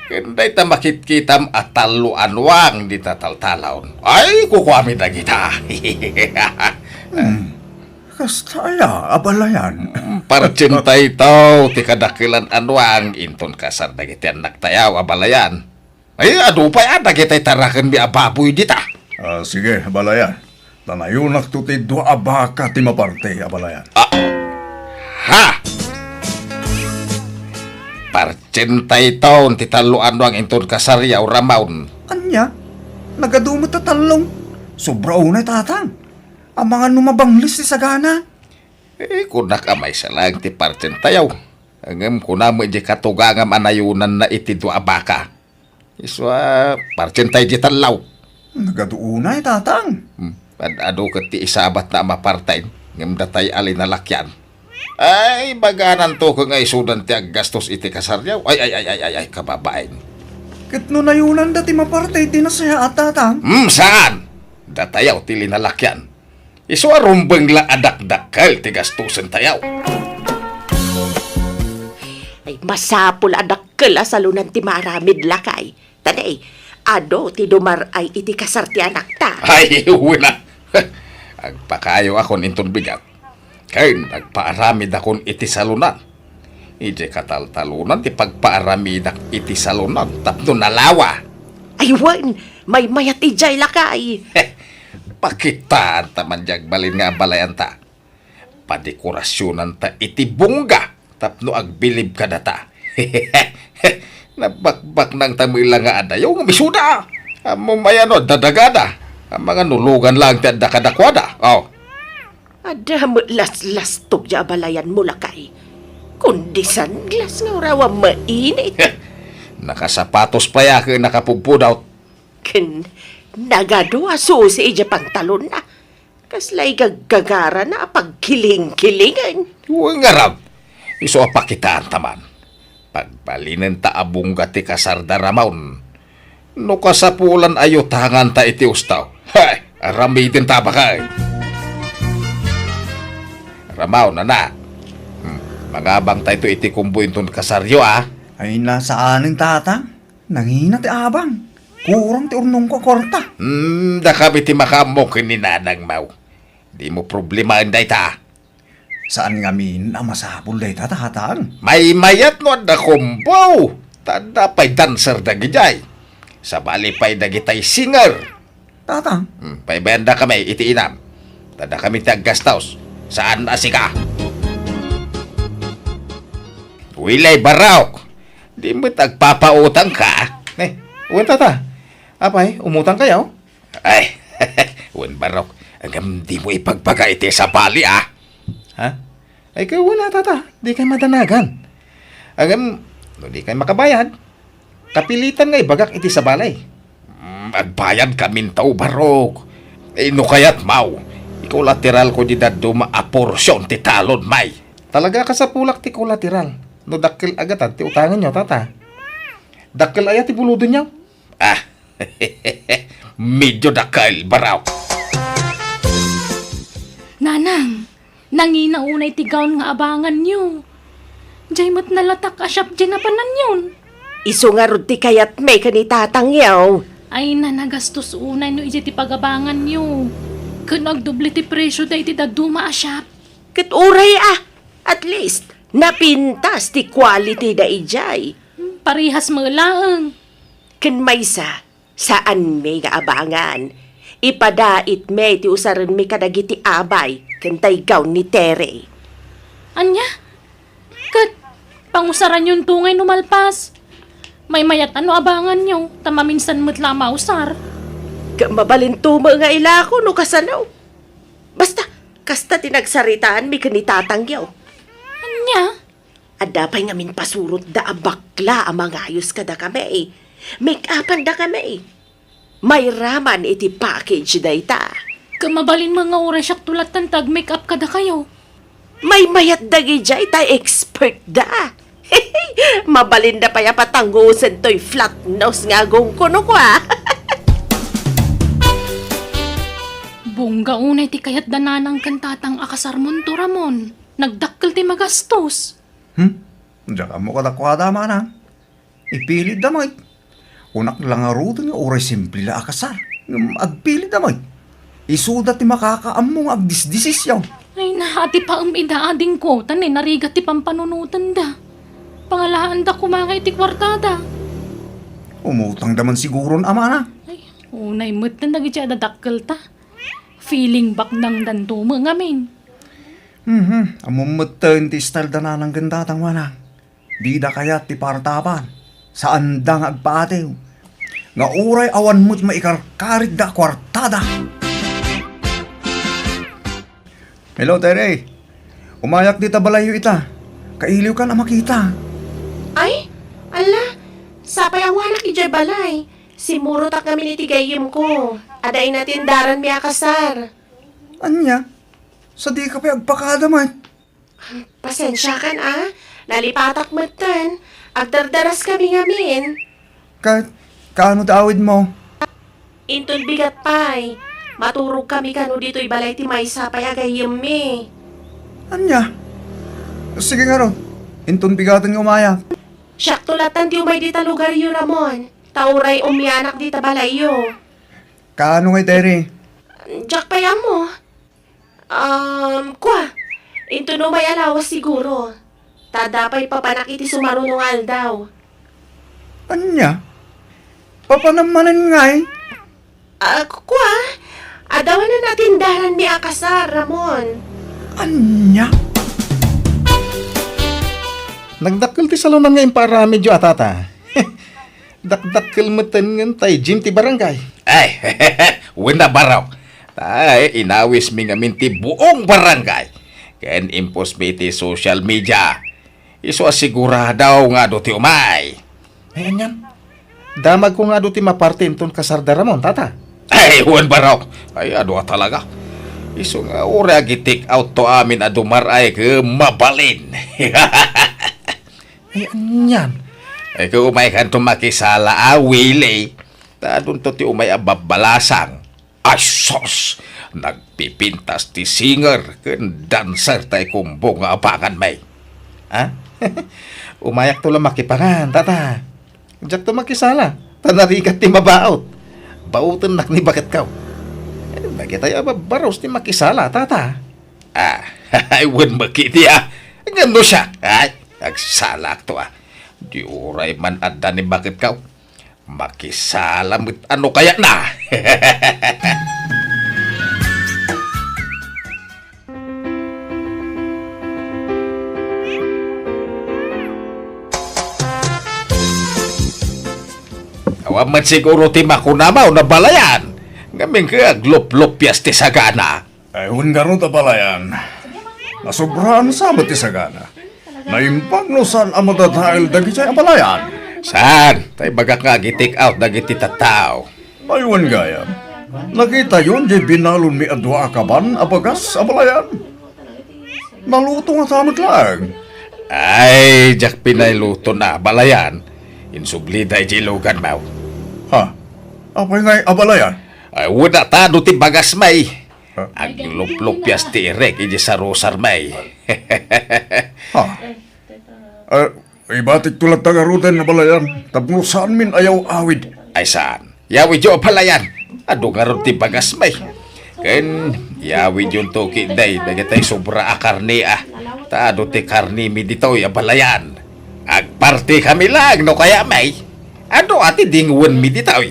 Hindi ta makitkitam ataluanwang dita taltalon. Ay, kukuami na kita. Kastaya, abalayan. Parcintay ito, ti kadakilan anwang inton kasar dagiti anak tayaw abalayan. Ay, adu pa yan, dagitay tarakan mi ababoy dita. Sige, abalayan. Tanayunak to ti dua abaka ti maparte, abalayan. Parcintay ito, ti taluan wang inton kasaryaw ramaun. Anya? Nagadumot na talong. Sobra unay tatang. Ang mga numabanglis ti sagana. Kunak amay sa lang ti parcentayaw. Angem kunamo iti katugangam anayunan na iti dua abaka. Iswa parcentay di talaw. Nagaduunay tatang. Ado ket ti isabat na mapartay. Ngem datay alinalakyan. Ay, baganan to kung ay sudan ti aggastos iti kasaryaw. Ay, kababain. Ket no nayunan dati mapartay tinasaya at tatang. Saan? Datayaw ti linalakyan. Iswa rumbeng la adak-dakal ti gastusan tayaw. Ay, masapul adakkel salunan ti maramid lakay. Tanay, ado ti dumar ay iti kasar ti anak ta. Ay, wala. Agpakayo akon inton bigat. Kaya nagpaaramid akon iti salunan. Ije kataltalunan ti pagpaaramidak iti salunan tapno nalawa. Ay, wan, may mayat ijay lakay. Pakitaan taman jag balin nga balayan ta. Padekorasyonan ta iti bungga tapno agbilib ka data. Nabakbak ng tamila nga adayaw nga misuda. Amo mayano dadagada. Ang mga nulugan lang ti adda kadakwada. Ada mo las-lastog ya balayan mo lakay. Kundi sanglas nga rawa mainit. Nakasapatos pa ya ka nakapugpudaw. Ken nagadwa susi ija pantalon na. Kaslay gaggagara na pagkiling-kilingan. Huwag nga rab. Iso apakitaan taman. Pagbalinin ta abong gati kasarda ramaun. No kasapulan ayo tangan ta iti ustaw. Hay, aramidin ta ba kay? Ramaw na na. Mangabang tayo iti kumbuin ton kasaryo ah. Ay nasaan ang tatang? Nangina ti abang. Kurang ti urnong ko korta. Da kami ti makamok ni Nanang Mau. Di mo problema ang dayta. Saan nga min ang masapul day tatang? May mayat no da kumbo. Tanda pa'y dancer da gijay. Sa bali pa'y da gitay singer. Tatang? Pa'y benda kami iti inam. Tanda kami ti aggastaws. Saan asika? Wilay Baraok. Di mo tagpapautang ka. Uwan tata. Apay, umutang kayo? Ay, Uwan Baraok. Hanggang di mo ipagpaga iti sa bali ah. Ha? Ay kayo wala tata. Di kayo madanagan. Hanggang, no, di kayo makabayad. Kapilitan nga ibagak iti sa balay. Agbayad kamin tao Baraok. No kaya't mau. Kolateral ko di daddo maaporsyon ti talon may. Talaga ka sa pulak ti kolateral. No dakil agad ti utangan nyo, tata. Dakil ayat ti buludon nyo. Ah, medyo dakil, Baraw. Nanang, nangina unay tigaon nga abangan nyo. Diyay mo't nalatak asyap dyan na panan yun. Iso nga rod ti kayat may kanitatang yaw. Ay na nagastos unay no iti ti pagabangan nyo. Kung nagdubli ti presyo da iti daduma asyap. Kat uray ah. At least, napintas ti quality da ijay. Parihas mga laang. Ken maysa, saan may kaabangan? Ipadait may ti usaran may kadagiti abay, ken taygaw ni Tere. Anya? Kat, pangusaran yung tungay numalpas. May mayat ano abangan nyo, tamaminsan mo't lama usar. Mabalintuma nga ila ko no kasanaw. Basta, kasta tinagsaritaan may kanitatangyaw. Anya? Adapay nga min pasurot da abakla ang mga ayos kada kami. Make-upan da kami. May raman iti package da ita. Kamabalin mga oras yak tulatan tag make up kada kayo. May mayat dagi jay ta expert da. Mabalin da pa ya patanggusan to'y flat nose nga gong kuno ko ah. Bongga unay ti kayat dananang kantatang akasarmon to Ramon. Nagdakkel ti magastos. Diyan mo kadakwada manang. Ipilit damay. Unak lang nga rudo nga oray simple la akasar. Agpilit damay. Isuda ti makakaamong agdisdisis yaw. Ay nahati pa idaading ko. Tanin narigat ti pampanunutan da. Pangalaan da kumangay ti kwartada. Umutang daman siguron ama na. Ay, unay mo't na nagitya dadakkel ta. Feeling back ng dantumo ngamin. Amumutang ti style da na ng gandatang manang. Di da kaya ti partaban. Saan da nga agpaatew. Nga uray awan mo't maikarkarit da kwartada. Hello, Tere. Umayak di ta balayo ita. Kailiw ka na makita. Ay, ala, sapay ang wanak ijay balay. Simuro ta kami ni tigayim ko. Aday natin daran mi akasar. Anya? Sa di ka pa agpakadaman. Pasensya kan ah. Nalipatak matan. Agdardaras kami ngamin. Kaano daawid mo? Inton bigat pay. Maturog kami kano dito'y balay ti may sapay agayim mi. Anya? Sige nga ron. Inton bigatan nga umaya. Siyak tulatan ti umay dita lugar yu Ramon. Tauray umianak dita balay yu. Kaano nga, Tere? Jack paya mo. Kwa. Into no may alawas siguro. Tadapay papanak iti sumarunungal daw. Anya? Papanamanan nga eh. Kwa. Adawan na natin daran mi akasar, Ramon. Anya? Nagdakil ti salunan nga para medyo atata. Dakdakil matan nga tay Jim ti barangay. Ay, wala Baraw. Tay, inawis mi nga minti buong barangay. Ken impos mi ti social media. Iso asigura daw nga do ti umay. Ayan yan. Damag ko nga do ti maparte inton kasardara mo, tata. Ay, huwan baraw. Ay, ado talaga. Iso nga ura gitik out to amin adumar ay ke mabalin. Ay, anyan. Ay, kung umay kan tumakisala awili. Tadun to ti umay ababalasang. Ay, sos! Nagpipintas ti singer ken dancer tay kumbo nga apangan may. Ha? Umayak to lang makipangan, tata. Diyak to makisala. Tanarikat ti mabaot. Bautan nak ni bakit kaw. Bakit tayo baros ti makisala, tata? Ah, ay, wun makiti ah. Gano siya? Ay, nagsalak to ah. Di uray man adda ni bakit kaw. Makisalamit ano kaya na? Awa man siguro ti makunamaw na balayan. Ngaming ka glop-lopyas ti sagana. Ay, hungaron ta palayan. Nasobrahan sa ti sagana. Naimpag no saan ang madadahil dagi siya ang palayan. Saan? Tay bagak nga gitik out dagiti tattao. Aywan gaya. Nakita yun di binalon mi adwa akaban abagas ang palayan. Naluto nga tamat lang. Ay, jak pinayluto na balayan. Insubli day jilugan mau. Ha? Apay nga'y abalayan? Ay, wala tado ti bagas may. Ang lup-lupyas ti irek iji sa rosar may. Ha? Ibatik tulad tagarudan na balayan. Tapno saan min ayaw awid. Ay saan? Yawid yung palayan. Ado nga ron ti bagas may. Ken, yawid yung toki day. Dagatay sobra akarni ah. Tado ti karni mi dito'y abalayan. Agparti kami lang no kaya may. Ano ati dingwan mi dito'y.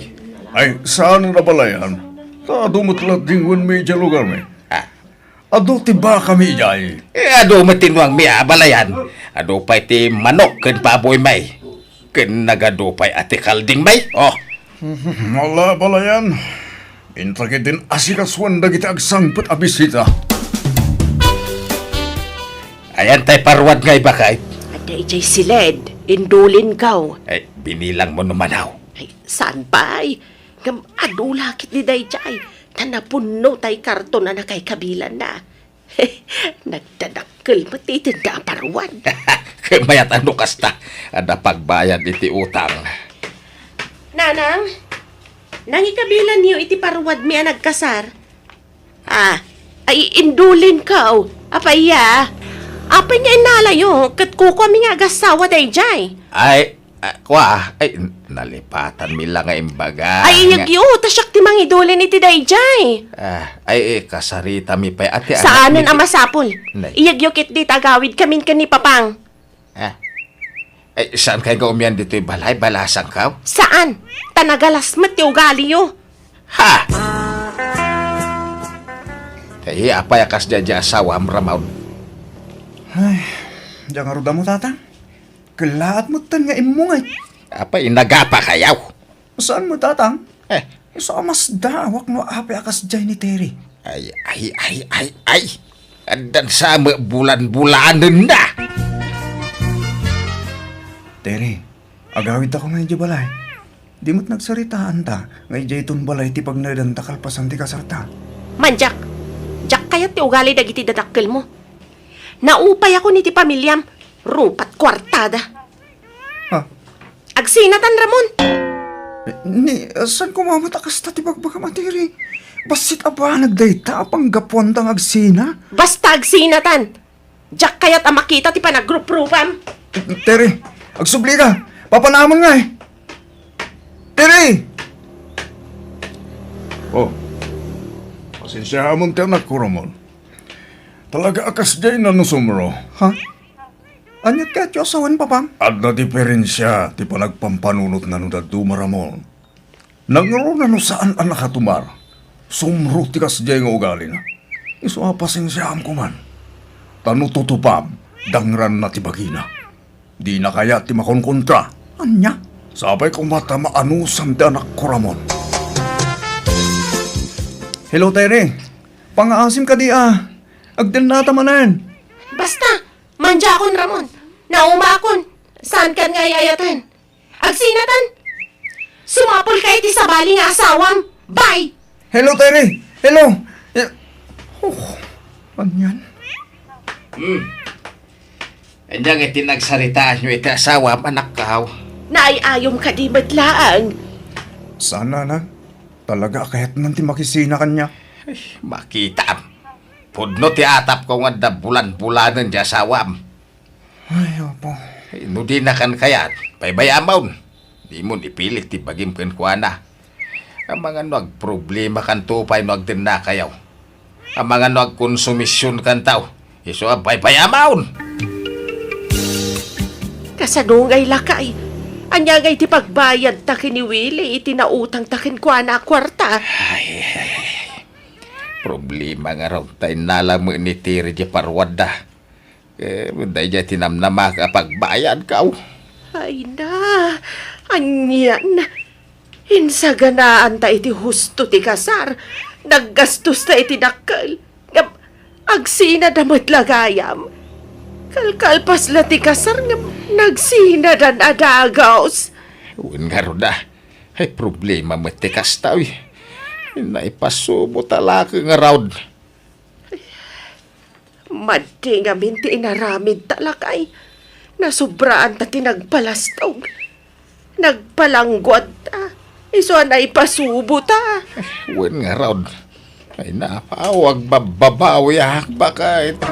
Ay, saan na balayan? Tado matlat dingwan may dyan lugar may. Ah, Ado tiba kami jay. ado matinwang mi abalayan. Ado pa'y ti manok ken paboy may. Ken nagado pa'y ati kalding may. Oh, Mala balayan. Intrakit din asikaswan dagiti agsangput abisita. ayan tay parwad ngay bakay. Ada ijay siled, indulin kaw. Ay, binilang mo naman haw. Ay, saan pa ay? Ngam adulakit ni Dayjay. Tanapuno tay karton na nakay kabilan na. Nagdadakkel matitinda parwan. Kamayat ano kasta. Ada pagbayad iti utang. Nanang, nangikabilan niyo iti parwad mi nagkasar. Ah, ay indulin kaw. Apaya. Apay niya inalayo, kat kuko mi nga gasawa Dayjay. Ay, ay, nalipatan mi lang nga imbaga. Ay, yagyo, tasyak ti mangidulin iti Dayjay. Ay, kasarita mi pa'y ati. Saanin ang masapol? Nay. Iyagyo kit di tagawid kamin ka ni Papang. Ay, saan kayo gaumian dito'y balay? Balasang kaw? Saan? Tanagalas mati ugali yo. Ha! Ay, apay akas dya asawa amramaw. Ay, diyan nga ruda mo tata. Kalaat mo tan nga imungay. Apay, nagapa kayaw. Saan mo tatang? Eh, Sa mas dawak no api akas jay ni Terry. ay. Andan sama bulan-bulanan na. Terry, agawid ako ngayon di balay. Di mo't nagsaritaan ta. Ngayon jay itong balay ti pag nadanta kalpasan ti kasarta. Manjak, jak kayat ti ugali dagiti dadakkel mo. Naupay ako ni ti pamilyam. Rupat kwartada. Ha? Agsinatan Ramon. Saan ko mamatakas ta ti pagbaka matiri? Basit aba nagdayta apang gapuan tang agsina? Basta agsinatan. Jak kayat ang makita ti panag-group-groupam. Terry, agsubli ka. Papanaman nga eh. Terry! Oh, pasensya hamon tayo na kuramon. Talaga akas jay na nusumro. Ha? Anyat ka, Diyosawan pa bang? At na diferensya, ti panagpampanunot na nung dumaramon. Nangaro na no saan ang nakatumar. Sumro ti kas jay nga ugali na. Iso pasensya ko man. Tanututupam, dangran na ti bagina. Di na kaya ti makonkontra. Anya? Sabay kong mata maanusan ti anak kuramon. Hello, Tere. Pangaasim ka di Agdil na tamanan. Basta, manjakon Ramon. Naumakon. Saan kan nga yayatan? Agsinatan. Sumapol kay ti sabali nga asawam. Bye! Hello, Tere. Hello. Anyan? Anyang itinagsaritaan nyo iti asawa, anak kaw. Naayayom ka di matlaan. Sana na. Talaga kahit nanti makisina kanya. Makita. Pudno ti atap ko nga da bulan-bulanan di asawam. Ay, opo. No di na kan kayat, paybayamaw. Di mo ipilit ti bagim kan kuana. Ang mga nuag problema kan tupay nuag din na kayaw. Ang mga nuag konsumisyon kan tao, iso paybayamaw. Kasanungay lakay. Anyagay ti pagbayad ta kiniwili, itinautang ta kinkwana kwarta. Problema nga raw tayo nalamu ni Tiri di parwada. Dahil di tinamnama ka pagbayad ka. Ay na, anyan. Insaganaan ta iti husto ti kasar. Naggastos ta iti dakkel. Agsina damot lagayam. Kalkalpas la ti kasar nga nagsina dan adagaws. Uwan nga raw da. Ay problema mo ti kastaw. Naipasubo talaka nga raw. Madi nga minti inaramid talakay. Nasubraan ta tinagpalastog. Nagpalanggwad ta. Iso na ipasubo ta. Uwan nga raw. Ay napawag bababawi baka ito.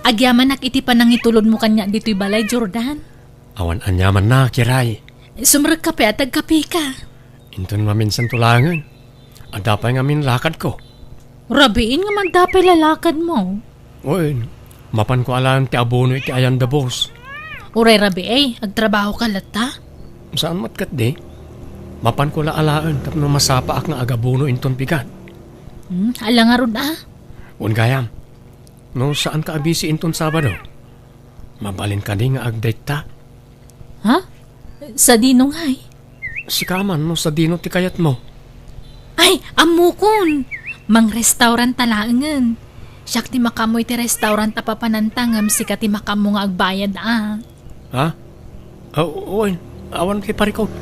Agyaman nak iti panang itulod mo kanya dito'y balay, Jordan. Awan anyaman na, kiray. Sumrag kape at agkape ka. Inton maminsan tulangan. Adapay nga min lakad ko. Rabiin nga magdapay lalakad mo. Uy, mapan ko alam ti abono iti ayan da boss. Uray rabi agtrabaho ka lata. Saan matkat di? Mapan ko la alaan tapno masapa ak nga agabono inton pigan. Ala nga ron Un gayam. No saan ka abisi inton Sabado? Mabalin ka di nga agdate ta. Ha? Sa dinong hay? Sikaman no sa dino ti kayat mo. Ay, amukon! Mang restaurant talaangan. Siyak ti makamoy ti restaurant apapanantangam sika ti makamo nga agbayad Ha? Uy, awan kay parikot.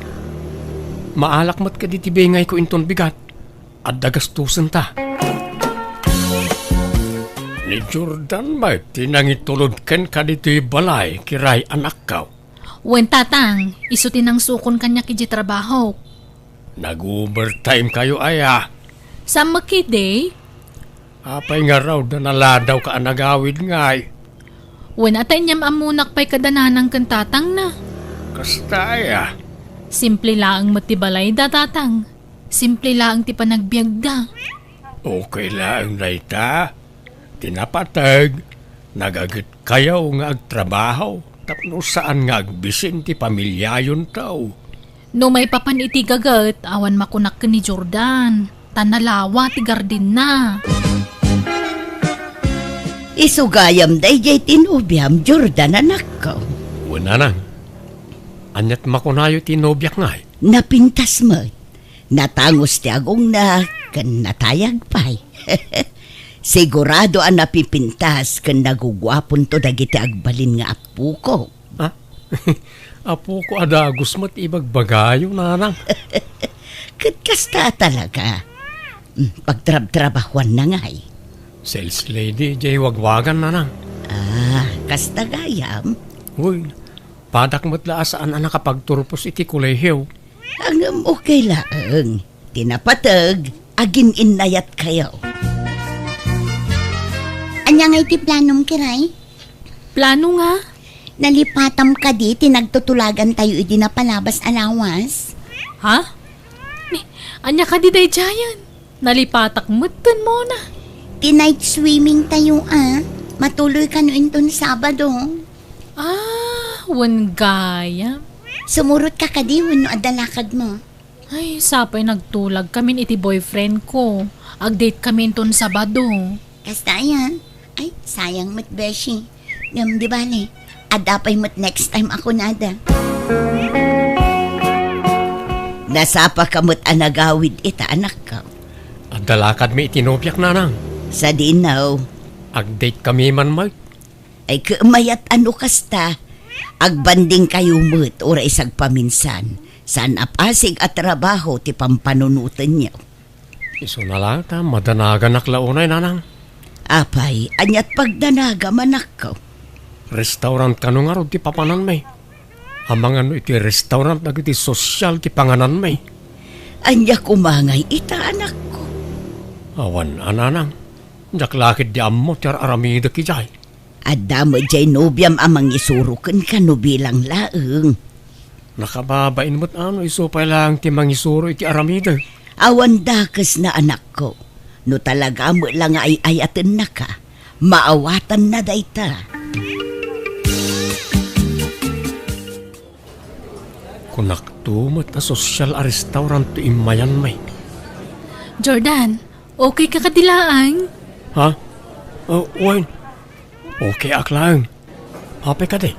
Maalak mat ka di ti bengay ko inton bigat. At dagastusan ta. Ni Jordan ba, tinangitulod ken ka dito'y balay, kiray anak ka. Wen tatang, iso tinang sukon kanya kiji trabaho. Nag-overtime kayo aya. Sa makide, Apay nga raw na naladaw ka anagawid ngay. wen atay niyam amunak pa'y kadananang kan tatang na. Kasta aya. Simple laang matibalay da tatang. Simple laang ti panagbiag da. Okay lang na ita. Tinapatag. Nagagit kayaw nga agtrabaho. Tapno saan nga agbisin ti pamilyayon tao. No may papan iti gagat, awan makunak ka ni Jordan. Tanalawa ti gardin na. Isugayam day jay tinubyam Jordan anak ko. Wala na. Anyat makunayo tinobyak ngay. Napintas mo. Natangos ti agong na kan natayag pa'y. Sigurado ang napipintas kan nagugwapon to dagiti agbalin nga apu ko. Ha? Apo ko adagos mat ibagbagayo nanang. Kasta talaga. Pagtrab-trabahuan na nga'y. Sales lady, jay wagwagan nanang. Kasta gayam. Uy, padak mo't laasaan ang nakapagturpos iti kulehew. Ang okay lang. Tinapatag, agin inayat kayo. Anya nga iti planom kiray? Plano nga? Nalipatam ka di, tinagtutulagan tayo iti na palabas alawas. Ha? Anya ka di day jayan. Nalipatak mutan mo na. Ti-night swimming tayo Matuloy ka no inton Sabado. Wan gaya. Sumurot ka kadi no adalakad mo. Ay, sapay nagtulag kami iti boyfriend ko. Agdate kami ton Sabado. Kasta yan. Ay, sayang mat beshi. Ngam di bale. Adapay mat next time ako nada. Nasapa kamot anagawid ita anak ka. Adalakad mi itinopyak nanang. Sa dinaw, Agdate kami man may. ay kumayat ano kasta. Agbanding kayo mo't ora isag paminsan. Saan apasig at trabaho ti pampanunutan niyo. Iso na lang ta, madanagan naklaunay nanang. Apay, anyat pagdanaga manak ko. Restaurant kanong araw ti papanan may. Amang ano iti restaurant na iti sosyal ti panganan may. Anya kumangay ita anak ko. Awan ananang. Jak lakit di ammo ti aramida ki jay. Adamo jay nobyam amang isurukan ka no bilang laeng. Nakababain mo't ano isupay lang ti mangisuro iti aramida. Awan dakas na anak ko. No talaga mo lang ay ayaten na ka. Maawatan na dayta. Kunaktumot na sosyal a restaurant to imayan may. Jordan, okay ka kadilaan? Ha? Oh, Wayne. Okay aklang. Hape ka di.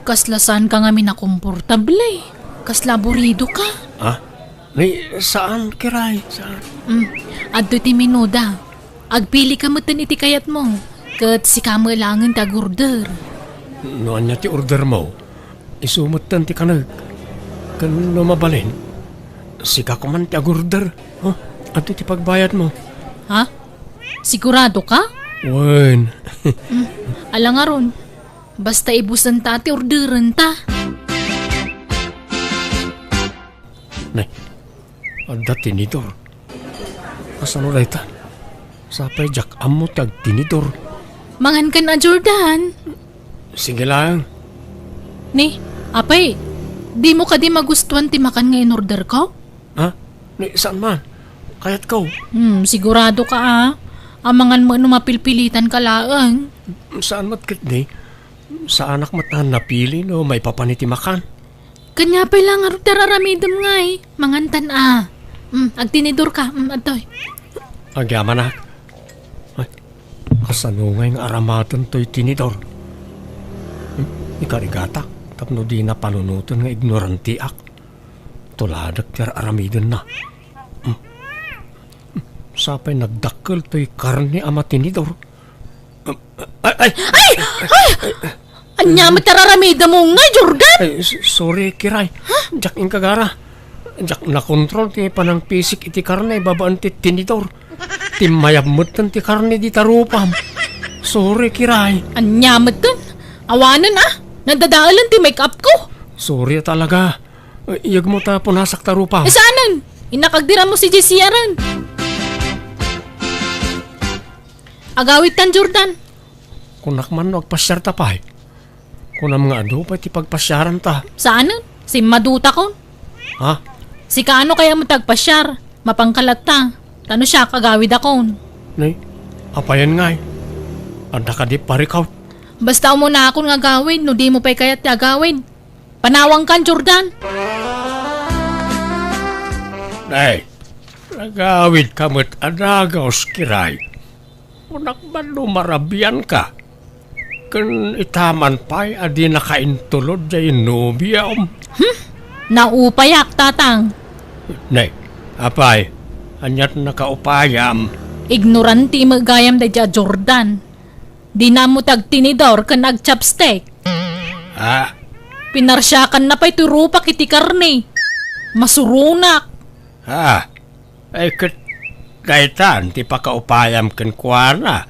Kaslasan ka nga minakomportable. Kasla burido ka. Ha? Ni, saan kiray? Saan? Adto ti minuda. Agpili ka matan iti kayat mo. Kat si kamalangan tagurder. Noan niya ti order mo. Isumutan ti kanag. Kan lumabalin. Sika ko man ti agurder. Oh, ato ti pagbayad mo. Ha? Sigurado ka? Wayne. Alang nga ron. Basta ibusan ta ti orderan ta. Nay, ada tinidor. Kasano na ita? Sapay jak amo tag tinidor. Mangan ka na, Jordan. Sige lang. Ni, apay, di mo ka di magustuhan ti makan nga in order ko? Ha? Ni, saan man? Kayat ko. Sigurado ka Amangan mo no mapilpilitan ka laang. Saan matkit ni? Sa anak matahan napili no may papaniti makan. Kanya pa lang nga tararamidam nga Mangantan agtinidor ka. Atoy. Agyaman na. Ay, kasanungay nga aramatan to'y tinidor. Ikarigatak, tapno di na panunutan nga ignoranti ak. Tuladak tiyar aramidan na. Sapay nagdakkel to'y karne ama tinidor. Ay! Anya matararamida mo nga, Jordan! Ay, sorry, Kiray. Jak in kagara. Jak nakontrol ti panang pisik iti karne babaan ti tinidor. Ti mayabmutan ti karne di tarupam. Sorry, Kiray. Anya matan? Awanan Nadadaalan ti make-up ko. Sorry talaga. Iyag mo ta punasak tarupam. Saanan? Inakagdira mo si Jessie aran. Agawit tan, Jordan. Kunak man wagpasyar ta pa. Kunam nga ado pa ti pagpasyaran ta. Saanan? Si maduta ko. Ha? Si kaano kaya mo tagpasyar? Mapangkalat ta. Tano siya kagawid akon. Nay, apayan nga Anda ka di parikaw. Basta mo na akong nga gawin, no di mo pa'y kaya't agawin. Panawang kan, Jordan. Nay, nagawid ka mo't adagaws kiray. Unak man lumarabian ka. Kan itaman pa'y adi nakaintulod jay nubiyaom. Naupayak, tatang. Nay, apay, anyat nakaupayam. Ignoranti magayam da dya, Jordan. Di na mo tagtinidor ka nag-chopstick. Ha? Pinarsyakan na pa'y turupak iti karne. Masurunak. Ha? Ay kat kaitan ti pakaupayam kan kuana.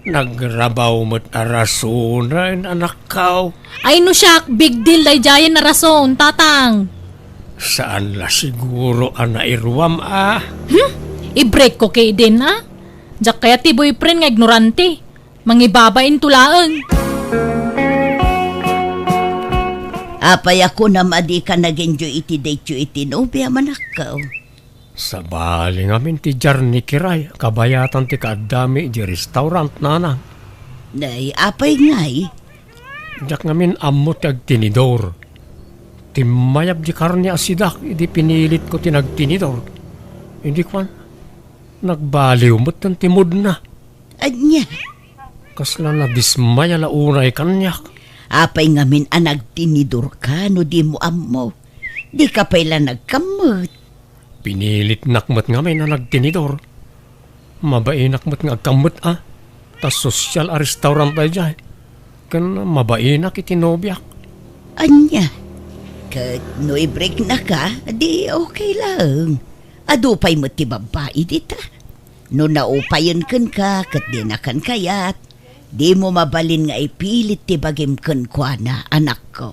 Nagrabaw mo't arasuna in anak kaw. Ay no siya, big deal day jayan na rason, tatang. Saan la siguro ang nairwam I-break ko kay din Diyak kaya ti boyfriend nga ignorante. Mangibabain tulaan. Apay ako na madi ka nag-enjoy iti date yu iti nobya manakaw. Sa bali ngamin ti Jarni Kiray, kabayatan ti kaadami di restaurant nana. Nay, apay ngay. Diyak ngamin ammo ti agtinidor. Timayab di karne asidak, idi pinilit ko ti nagtinidor. Hindi kwan, nagbaliw mo't ng timod na. Anya, Kasla na dismaya la unay kanyak. apay ngamin anag tinidor ka no di mo ammo. Di ka pala nagkamot. Pinilit nakmat nga may na nagtinidor. Mabain nakmat nga agkamot Ta social a restaurant tayo dyan. Kan mabain na kitinobyak. Anya, kat no i-break na ka, di okay lang. Adupay mo ti babae dita. No naupayon kan ka, kat di na kan kayat. Di mo mabalin nga ipilit ti bagim kan kwa na, anak ko.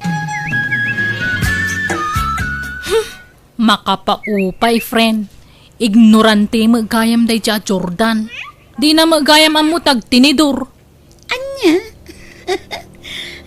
Makapaupay, friend. Ignorante magayam day dya Jordan. Di na magayam ang mutag tinidor. Anya?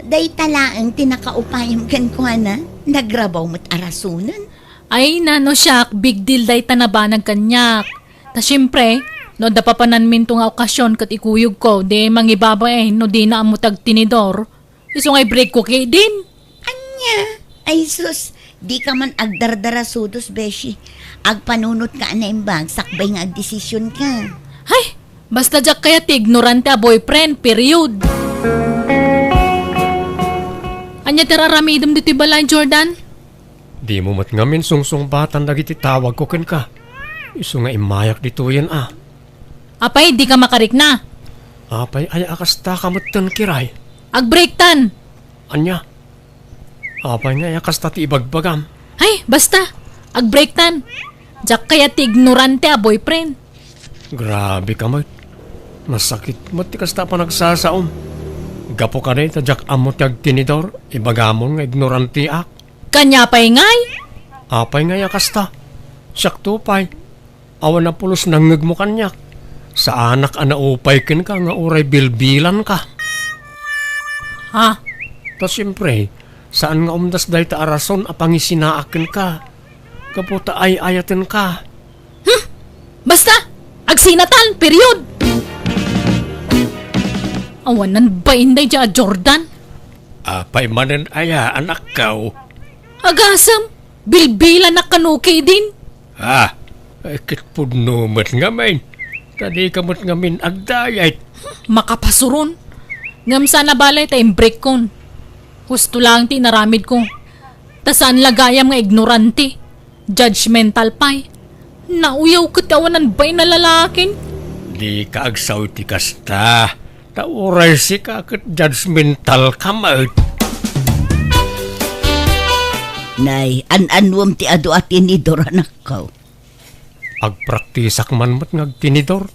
Day talaang tinakaupayam kan ko na, nagrabaw mo't arasunan. Ay, nano siyak, big deal day tanabanag kanyak. Ta syempre, no da papanan minto nga okasyon kat ikuyog ko, di mangibaba no di na amutag tinidor. Isungay break ko kay din. Anya? Ay sus, di ka man agdardarasudos, beshi. Agpanunot ka na imbag, sakbay nga agdesisyon ka. Hay, basta jak kaya ti ignorante a boyfriend, period. Anya tiraramidom dito balay, Jordan? Di mo mat ngamin sungsung batan lagi ti tawag ko ken ka. Isu nga imayak dito yan Apay, di ka makarik na. Apay ay akasta kamutan kiray. Ag-break tan. Anya? Apay nga akasta ti ibagbagam. Hay, basta. Ag-break tan. Jak kaya ti ignorante a boyfriend. Grabe ka mat. Masakit mo ti kasta pa nagsasaom. Gapo ka na jak amot yag tinidor. Ibagamon nga ignoranti ak. Kanya pa'y ngay. Apay nga yakasta. Siyak tupay. Awan na pulos nangag mo kanyak. Sa anak anaupay ken ka nga uray bilbilan ka. Ha? Ta siyempre, saan nga umdas dahi ta arason apangisinaaken ka. Kaputa ay ayaten ka. Basta. Agsinatan, period. Awanan ba inday dya, Jordan? Apay manen aya anak kaw. Agasam. Bilbilan na kanukay din. Ay kitpudnumat nga main. Tadi kamot nga min agdayat. Makapasuron. Ngam sana balay tayong break kon. Husto lang ti naramid ko. Tasaan lagayam nga ignorante. Judgmental pay. Nauyaw katawanan ba'y na lalaking? Di ka agsaw ti kasta. Tauray si ka kat judgmental kamot. Nay, an-anwam ti adu at tinidor, anak ko. Agpraktisak man mat ngagtinidor.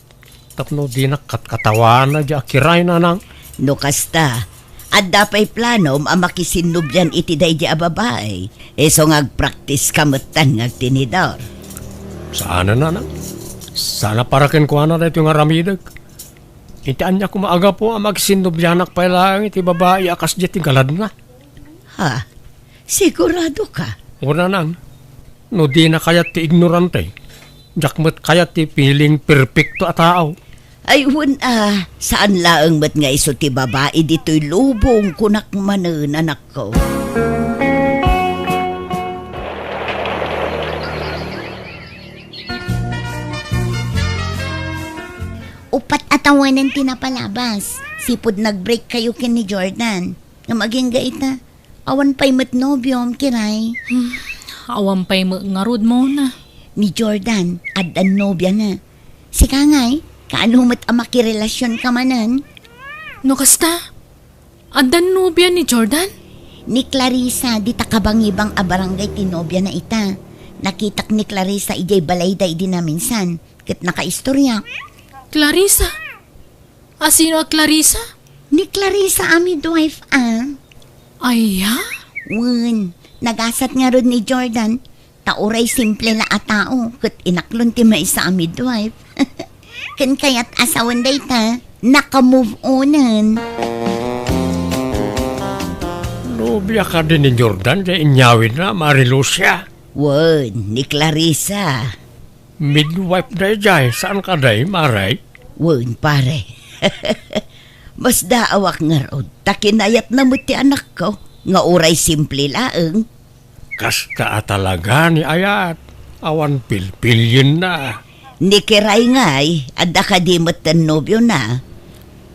Tapno di nakatkatawan na di akiray na nang. No kasta, at dapay plano makisinubyan iti day di ababay. So ngagpraktis kamutan ngagtinidor. Sana na nang. Sana para ken kuha na dito nga ramidag. Itaan niya kumaaga po ang magsinubyanak pa lang iti babae akas di galad na. Ha? Sigurado ka? Una nang. No di na kayat ti ignorante. Jakmat kayat ti piling perfecto a tao. Ay, saan laang mat nga iso ti babae dito'y lubong kunak manen, anak ko. Upat atawanan tinapalabas. Sipod nag-break kayo kin ni Jordan. Nga maging gaita. Awan pa'y matnobyom, kiray. Awam pa'y ngarod mo na. Ni Jordan, adan nobya na. Si Kangay, kaano mat amakirelasyon ka manan? No kasta? Adan nobya ni Jordan? Ni Clarissa, di takabangibang abarangay tinobya na ita. Nakitak ni Clarissa ijay balayday din na minsan. Kat nakaistorya. Clarissa? Sino ang Clarissa? Ni Clarissa ami wife Ay, ya? Wen, nagasat nga ron ni Jordan. Tauray simple la a tao. Kat inaklon ti maisa a midwife. Kan kayat asawan day ta, naka-move onan. Nobya ka din ni Jordan, di inyawin na Marilucia. Wen, ni Clarissa. Midwife day jay, saan ka day, Maray? Wen, pare. Mas daawak nga rod. Takinayat na mo ti anak ko. Nga uray simple laeng. Kas ka talaga ni Ayat. Awan pilpilyin na. Ni kiray ngay, adda ka di matan nobyo na.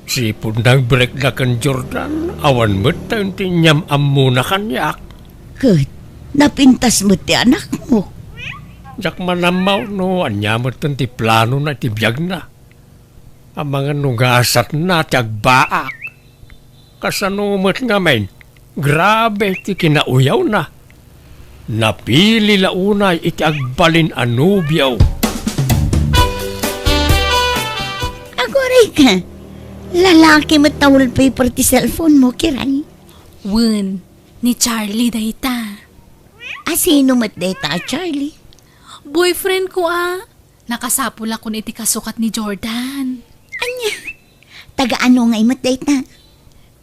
Sipod nang break na kan Jordan. Awan mo tayo tinyam amu na kanyak. Kut, Napintas mo ti anak mo. Jak manamaw no, anya mo ti plano na ti biyag na. Ang mga nugasat na ti agbaak. Kasanumot nga men, grabe ti kinauyaw na. Napili launay iti agbalin anubyaw. Agoray ka. Lalaki mo wallpaper ti cellphone mo, Kiray. Wen, ni Charlie dayta. Sino mat data, Charlie? Boyfriend ko Nakasapul ako iti kasukat ni Jordan. Anya? Taga-ano nga mat data?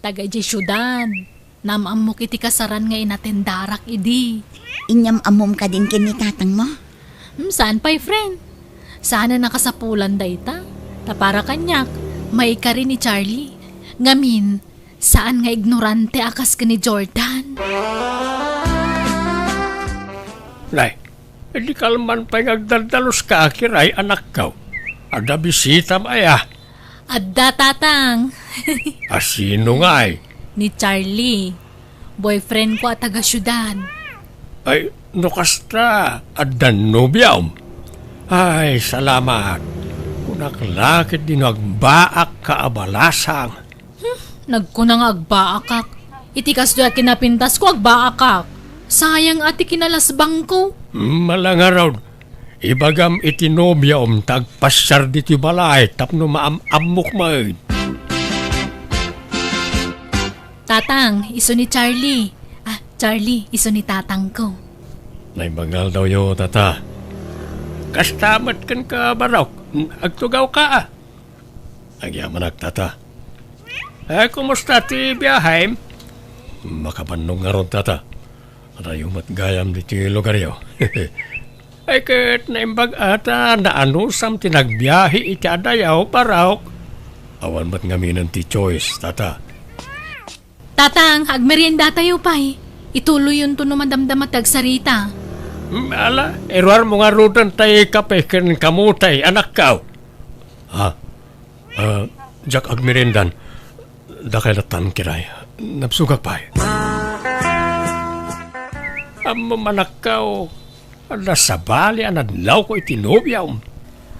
Taga iti syudad. Namamok iti kasaran nga inatendarak idi. Inyam-amom ka din kinitatang mo? Saan pa'y friend? Sana nakasapulan dayta. Tapara kanyak, may ka rin ni Charlie. Ngamin, saan nga ignorante akas ka ni Jordan? Nay, edi kalman pa'y agdaldalos ka, Kiray, anak kaw. Ada bisita maya. Adda tatang. Sino nga ay? Ni Charlie. Boyfriend ko at taga syudad. Ay, nukasta, adan nobyam. Ay, salamat. Kunaklakit din agbaak ka abalasang. Nagkunang agbaakak. Iti kasda kinapintas ko agbaakak. Sayang ati kinalasbang ko. Malangaraw. Ibagam itinobyam tagpasyar diti balay tapno maamamok maid. Tatang, iso ni Charlie. Charlie, iso ni tatang ko. Naibangal daw yo, tata. Kastamat kan ka barok. Agtugaw ka Agyaman tata. Kumusta ti biyahay? Makabanong nga ron, tata. Rayumat gayam di ti lugar yo. Ay kat naimbag ata na anusam tinagbiyahi iti adayaw paraok. Awan mat ngaminan ti choice, tata. Tatang, agmerienda tayo pa'y. Ituloy yun to no madamdam at agsarita. Ala, erwar mo nga rudan tayo kape kan kamutay, anak ka. Jak agmerindan. Dakay latan Kiray. Napsugak pa. Manak ka o. Nasabali anadlaw ko itinobyaw.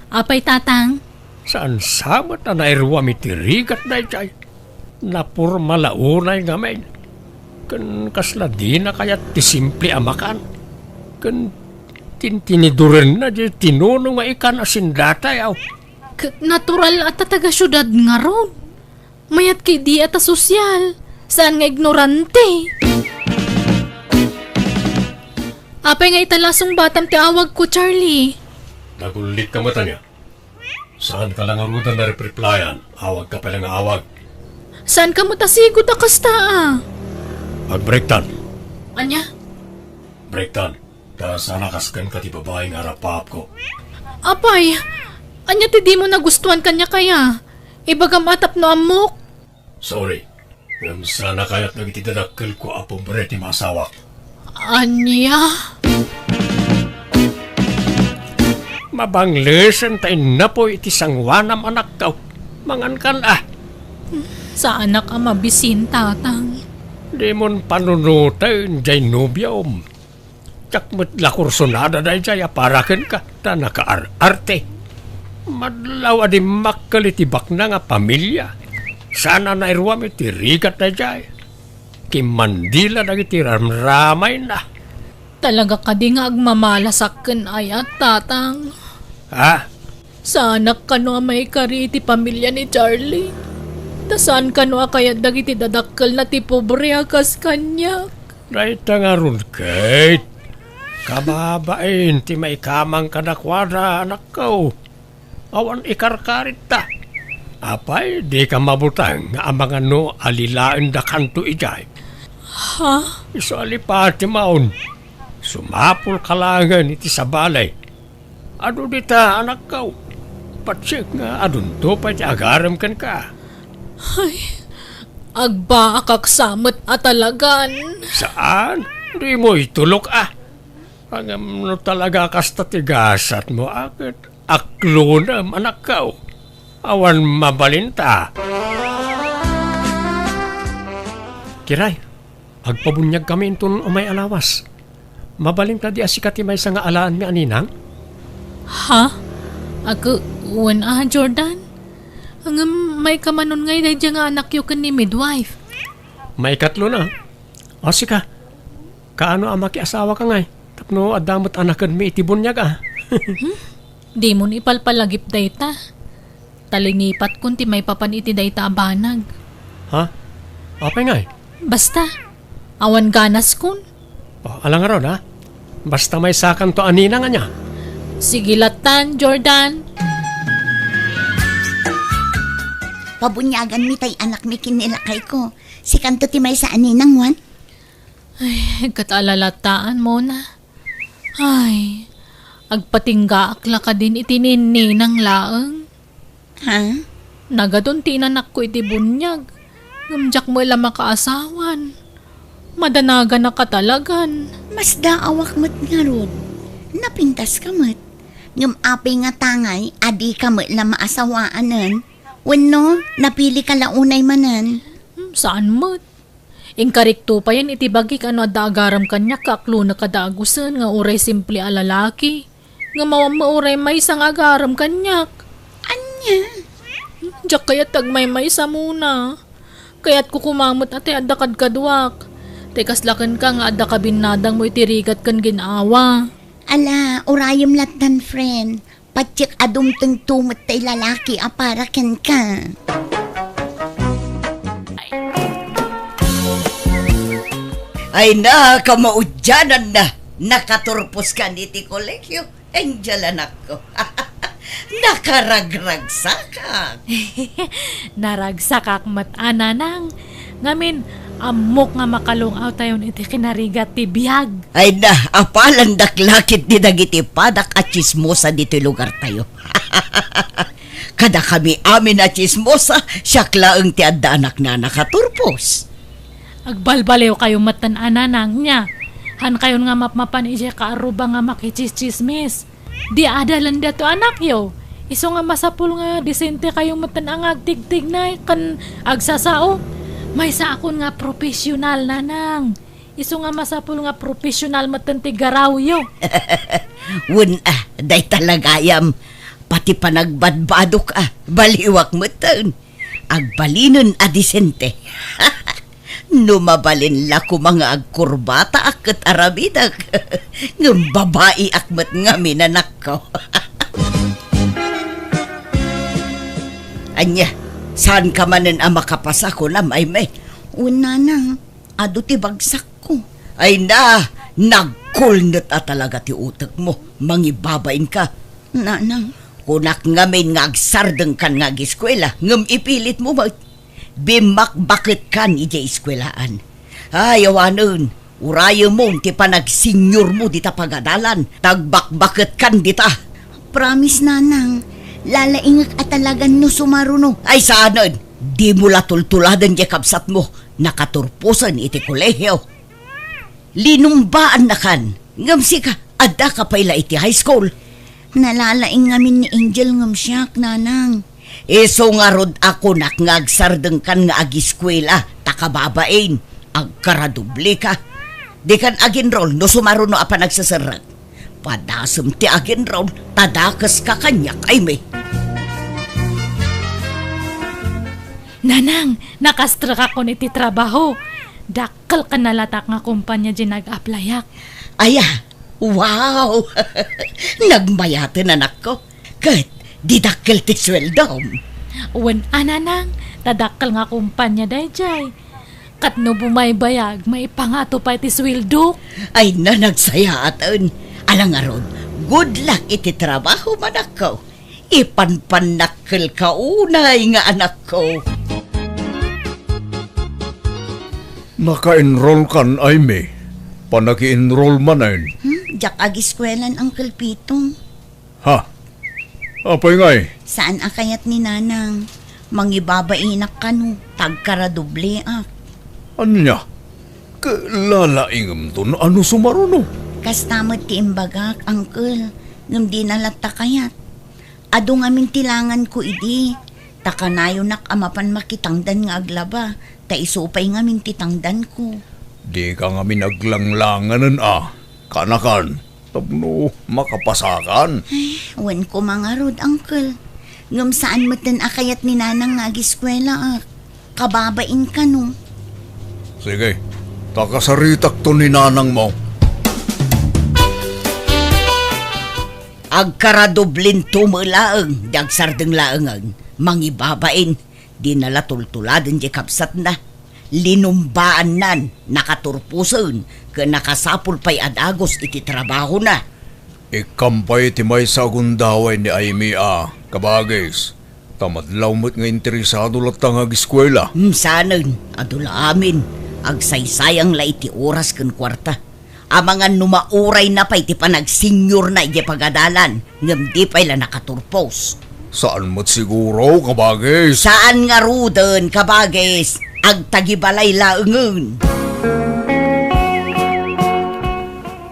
Apay tatang? Saan sabat na nairwam itirigat na ichay. Napurmalaunay nga men. Kan kasla di na kaya ti simple amakan. Kan tintinidurin na di tinuno nga ikan asindata yaw. Natural at taga syudad nga ron. Mayat kay di at sosyal. Saan nga ignorante? Apay nga italasong batam ti awag ko, Charlie. Nagulit ka mata niya. Saan ka lang arudan na replyan? Awag ka pala nga awag. Saan ka mo tasigot akasta Pag-breaktan. Anya? Breaktan, ta sana kaskan ka ti babae nga harapap ko. Apay, anya ti di mo nagustuhan kanya kaya? Ibagam atap no amok. Sorry. Ngam sana kaya't nagitidadakkel ko apong bre ti masawa. Anya? Mabanglesen tayo na po iti sangwanam anak ka. Mangan kan Sa anak ang mabisin, tatang. Di mon panunutan jay nobyom. Tsak lakursonada day jay aparaken ka ta nakaar-arte. Madlaw adi makalitibak na nga pamilya. Sana na irwam iti rigat day jay. Kimandila na iti ramramay na. Talaga ka di nga agmamalasakken ayat, tatang. Sa anak ka no may kariti pamilya ni Charlie. Tasaan ka no kaya dagiti dadakkel na ti pobre akas kanya. Dahita nga ron, Kate. Kababain, ti may kamang kadakwada, anak ko. Awan ikarkarit ta. Apay, di ka mabutang nga amang ano alilain da kanto ijay. Iso alipati maun. Sumapul kalangan iti sa balay. Ado dita, anak ko. Patsik nga adun to pa ti agaram kan ka. Agba akaksamot at talagan. Saan? Di mo itulok Pangam no talaga kasta tigasat mo akit. Aklonam anak ka. Awan mabalinta. Kiray, agpabunyag kami itong umay alawas. Mabaling ta di asikat ti may nga alaan mi aninang? Ha? Ako, Jordan? Ang may kamanon ngay dahil nga anak yu kan ni midwife. May katlo na. O sika, kaano ang makiasawa ka ngay? Tapno adamot anakan mi itibon niya ka. Di mo ni ipalpalagip dayta. Talingipat kun ti may papan iti dayta abanag. Ha? Apay ngay? Basta, awan ganas kun. O, alang ron ha? Basta may sakan to anina nga niya. Sige latan, Jordan. Pabunyagan mi tay anak mi kinilakay ko. Si kanto ti may sa aninang wan. Ay, katalalataan mo na. Ay, agpatingga akla ka din itinini ng laeng. Ha? Nagadon tinanak ko iti bunyag. Ngamjak mo ila makaasawan. Madanaga na katalagan. Mas daawak mo't nga rod. Napintas ka mo't. Ngam apay nga tangay, adi ka mo't la maasawaanan. Wano, napili ka launay manan. Saan mo? Inkarikto pa yan itibagik ano adagaram kanya kaklo na kadagusan nga uray simple alalaki. Nga mauray may isang agaram kanyak. Anya? Diyak kaya tagmay sa muna. Kaya't kukumamot ate adakad kadwak. Tekas lakan ka nga adda kabinadang mo itirigat kan ginawa. Ala, urayom latan friend. Patsik adumteng tumot tay lalaki apara ken ka. Ay na, kamaudyanan na. Nakaturpos ka ni ti kolekyo. Angel anak ko. Nakaragragsakak. Naragsakak mat-ana nang. Ngamin, amok nga makalungaw tayon iti kinarigat ti biyag. Ay na, apalan daklakit di dagiti padak at chismosa dito lugar tayo. Kada kami amin at chismosa, syaklaang ti adda anak na nakaturpos. Agbalbalew kayo matan-ana nang niya. Han kayon nga mapmapan ije kaaruba nga makichismismis. Di adalan dato anak yo. Iso nga masapul nga disente kayong matan ang agtigtig na kan agsasao. May sa akon nga profesional na nang. Iso nga masapul nga profesional matan ti garaw yo. Day talagayam. Pati panagbadbadok baliwak mo taon. Agbalinon adisente. Numabalin la ko mga agkurbata akat arabidak. Ng babae akmat nga minanak ko. Anya, saan ka manan ang makapasa ko na may? Una nang, ado ti bagsak ko. Ay na, nagkulnot talaga ti utak mo. Mangibabain ka. Nanang, Kunak ngamin nga agsardeng kan nga giskwela. Ngam ipilit mo ba? Bimakbakit kan ija iskwelaan. Ay, awanon. Urayo mo, ti pa nagsinyor mo dita pagadalan. Tagbakbakit kan dita. promise nanang, lalaingak at talagan no sumaruno. Ay, saanon? Di mo latultuladan di kapsat mo. Nakaturpusan iti kolehiyo. Linumbaan na kan. Ngamsi ka, adda ka paila iti high school. Nalalaing ngamin ni Angel ngam siyak, nanang. Iso nga rod ako nakngagsardeng kan nga agiskwela, takababain, agkaradubli ka. Di kan aginrol, no sumaruno apa nagsasarat. Padasem ti aginrol, tadakas ka kanyak ay may. Nanang, nakastra ka kon iti trabaho. Dakkel ka nalatak nga kumpanya di nag-applyak. Aya, wow! Nagmayatan anak ko. Kat, didakkel ti sweldom. Wen ananang, tadakkel nga kumpanya dayjay. Kat no bumaybayag, may pangato pa iti swildok. Ay na nagsayatan. Alang aron, good luck iti trabaho manak ko. Ipanpanakkel ka unay nga anak ko. Naka-enroll kan ay me. Panaki-enroll manan. Jak agiskwelan Uncle Pitong. Ha? Apay ngay? Saan akayat ni nanang? Mangibabainak ka no, tagkaradoble ak. Ano niya? Kalalaingam to na ano sumaruno? Kastamot ti imbagak, Uncle. Ngam di nalata kayat. Ado ngamin tilangan ko idi. Takanayo nak amapan makitangdan nga aglaba. Ta isupay ngamin titangdan ko. Di ka nga minaglanglanganan Kanakan, tapno makapasakan. Wan ko mga rod, Uncle. Ngam saan mo tan akayat ni nanang nga-eskwela kababain ka no. Sige, takasaritak to ni nanang mo. Agkaradoblin tumulaang, dagsardeng laangang, mangibabain, di nalatultuladan di kapsat na. Linumbaan nan, nakaturpusan, ka nakasapul pa'y adagos iti trabaho na. Ikampay ti may sa gundaway ni Aimee kabagis. Tamadlaw mo't nga interesado latang ag-eskwela. Sanan, adula amin, agsaysayang la iti oras kan kwarta. Amangan numauray na pa'y ti panag-senior na iti pagadalan, ngam di pa'y la nakaturpos. Saan mo't siguro, kabagis? Saan nga ruden, kabagis? Agtagibalay laengen.